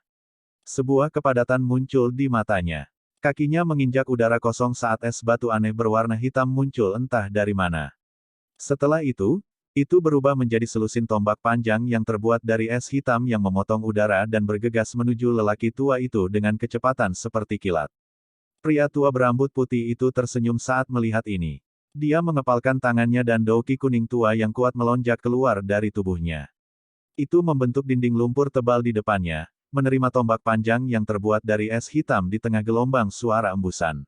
Sebuah kepadatan muncul di matanya. Kakinya menginjak udara kosong saat es batu aneh berwarna hitam muncul entah dari mana. Setelah itu berubah menjadi selusin tombak panjang yang terbuat dari es hitam yang memotong udara dan bergegas menuju lelaki tua itu dengan kecepatan seperti kilat. Pria tua berambut putih itu tersenyum saat melihat ini. Dia mengepalkan tangannya dan douki kuning tua yang kuat melonjak keluar dari tubuhnya. Itu membentuk dinding lumpur tebal di depannya, menerima tombak panjang yang terbuat dari es hitam di tengah gelombang suara embusan.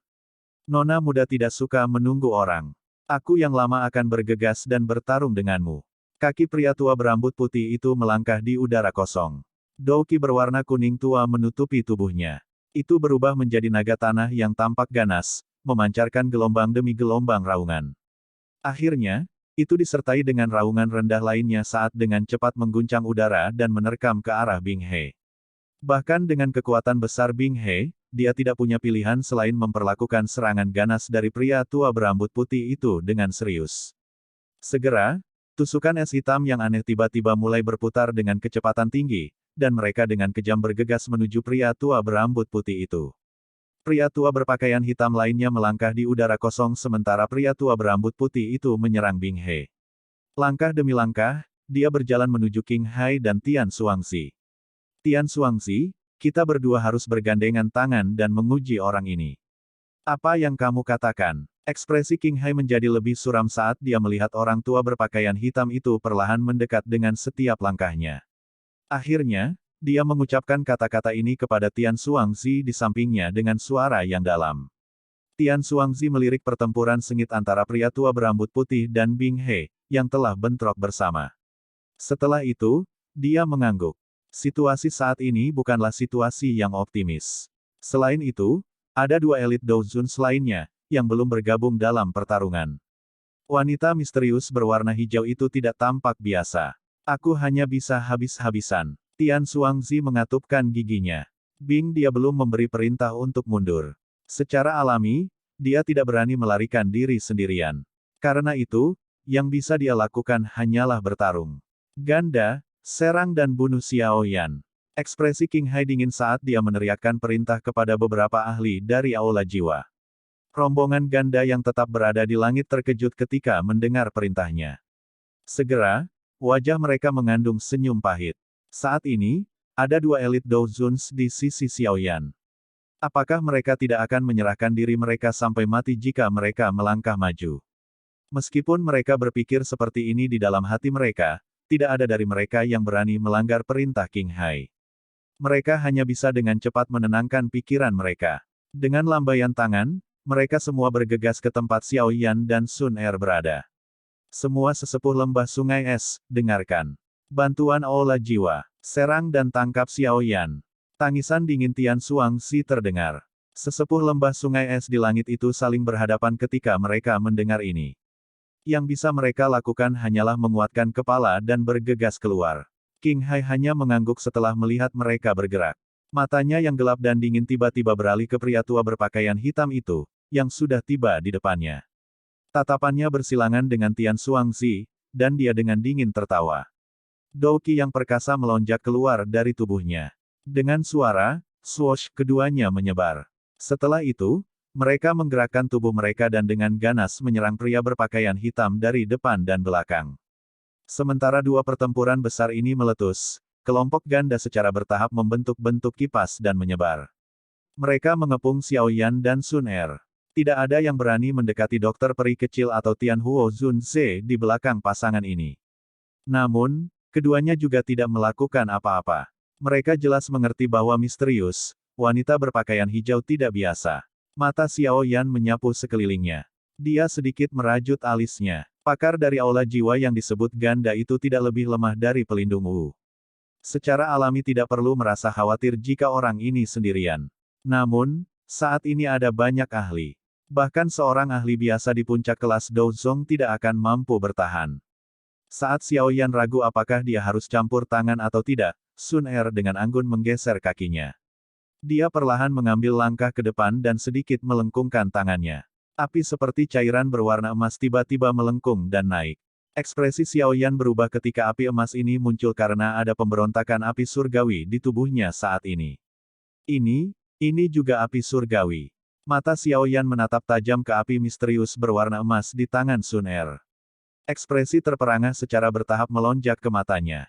Nona muda tidak suka menunggu orang. Aku yang lama akan bergegas dan bertarung denganmu. Kaki pria tua berambut putih itu melangkah di udara kosong. Douki berwarna kuning tua menutupi tubuhnya. Itu berubah menjadi naga tanah yang tampak ganas, memancarkan gelombang demi gelombang raungan. Akhirnya, itu disertai dengan raungan rendah lainnya saat dengan cepat mengguncang udara dan menerkam ke arah Bing He. Bahkan dengan kekuatan besar Bing He, dia tidak punya pilihan selain memperlakukan serangan ganas dari pria tua berambut putih itu dengan serius. Segera, tusukan es hitam yang aneh tiba-tiba mulai berputar dengan kecepatan tinggi, dan mereka dengan kejam bergegas menuju pria tua berambut putih itu. Pria tua berpakaian hitam lainnya melangkah di udara kosong sementara pria tua berambut putih itu menyerang Bing He. Langkah demi langkah, dia berjalan menuju King Hai dan Tian Xuangzi. Tian Xuangzi, kita berdua harus bergandengan tangan dan menguji orang ini. Apa yang kamu katakan? Ekspresi King Hai menjadi lebih suram saat dia melihat orang tua berpakaian hitam itu perlahan mendekat dengan setiap langkahnya. Akhirnya, dia mengucapkan kata-kata ini kepada Tian Xuangzi di sampingnya dengan suara yang dalam. Tian Xuangzi melirik pertempuran sengit antara pria tua berambut putih dan Bing He, yang telah bentrok bersama. Setelah itu, dia mengangguk. Situasi saat ini bukanlah situasi yang optimis. Selain itu, ada dua elit Doujun's lainnya, yang belum bergabung dalam pertarungan. Wanita misterius berwarna hijau itu tidak tampak biasa. Aku hanya bisa habis-habisan. Tian Xuangzi mengatupkan giginya. Bing dia belum memberi perintah untuk mundur. Secara alami, dia tidak berani melarikan diri sendirian. Karena itu, yang bisa dia lakukan hanyalah bertarung. Ganda, serang dan bunuh Xiao Yan. Ekspresi King Hai dingin saat dia meneriakkan perintah kepada beberapa ahli dari Aula Jiwa. Rombongan ganda yang tetap berada di langit terkejut ketika mendengar perintahnya. Segera, wajah mereka mengandung senyum pahit. Saat ini, ada dua elit Doujun's di sisi Xiao Yan. Apakah mereka tidak akan menyerahkan diri mereka sampai mati jika mereka melangkah maju? Meskipun mereka berpikir seperti ini di dalam hati mereka, tidak ada dari mereka yang berani melanggar perintah King Hai. Mereka hanya bisa dengan cepat menenangkan pikiran mereka. Dengan lambaian tangan, mereka semua bergegas ke tempat Xiao Yan dan Sun Er berada. Semua sesepuh lembah sungai es, dengarkan. Bantuan Aula Jiwa, serang dan tangkap Xiao Yan. Tangisan dingin Tian Xuangzi terdengar. Sesepuh lembah sungai es di langit itu saling berhadapan ketika mereka mendengar ini. Yang bisa mereka lakukan hanyalah menguatkan kepala dan bergegas keluar. King Hai hanya mengangguk setelah melihat mereka bergerak. Matanya yang gelap dan dingin tiba-tiba beralih ke pria tua berpakaian hitam itu, yang sudah tiba di depannya. Tatapannya bersilangan dengan Tian Xuangzi, dan dia dengan dingin tertawa. Douki yang perkasa melonjak keluar dari tubuhnya. Dengan suara, swoosh, keduanya menyebar. Setelah itu, mereka menggerakkan tubuh mereka dan dengan ganas menyerang pria berpakaian hitam dari depan dan belakang. Sementara dua pertempuran besar ini meletus, kelompok ganda secara bertahap membentuk bentuk kipas dan menyebar. Mereka mengepung Xiao Yan dan Sun Er. Tidak ada yang berani mendekati dokter peri kecil atau Tian Huo Zun Ze di belakang pasangan ini. Namun, keduanya juga tidak melakukan apa-apa. Mereka jelas mengerti bahwa misterius, wanita berpakaian hijau tidak biasa. Mata Xiao Yan menyapu sekelilingnya. Dia sedikit merajut alisnya. Pakar dari Aula Jiwa yang disebut ganda itu tidak lebih lemah dari pelindung Wu. Secara alami tidak perlu merasa khawatir jika orang ini sendirian. Namun, saat ini ada banyak ahli. Bahkan seorang ahli biasa di puncak kelas Douzong tidak akan mampu bertahan. Saat Xiao Yan ragu apakah dia harus campur tangan atau tidak, Sun Er dengan anggun menggeser kakinya. Dia perlahan mengambil langkah ke depan dan sedikit melengkungkan tangannya. Api seperti cairan berwarna emas tiba-tiba melengkung dan naik. Ekspresi Xiao Yan berubah ketika api emas ini muncul karena ada pemberontakan api surgawi di tubuhnya saat ini. Ini juga api surgawi. Mata Xiao Yan menatap tajam ke api misterius berwarna emas di tangan Sun Er. Ekspresi terperangah secara bertahap melonjak ke matanya.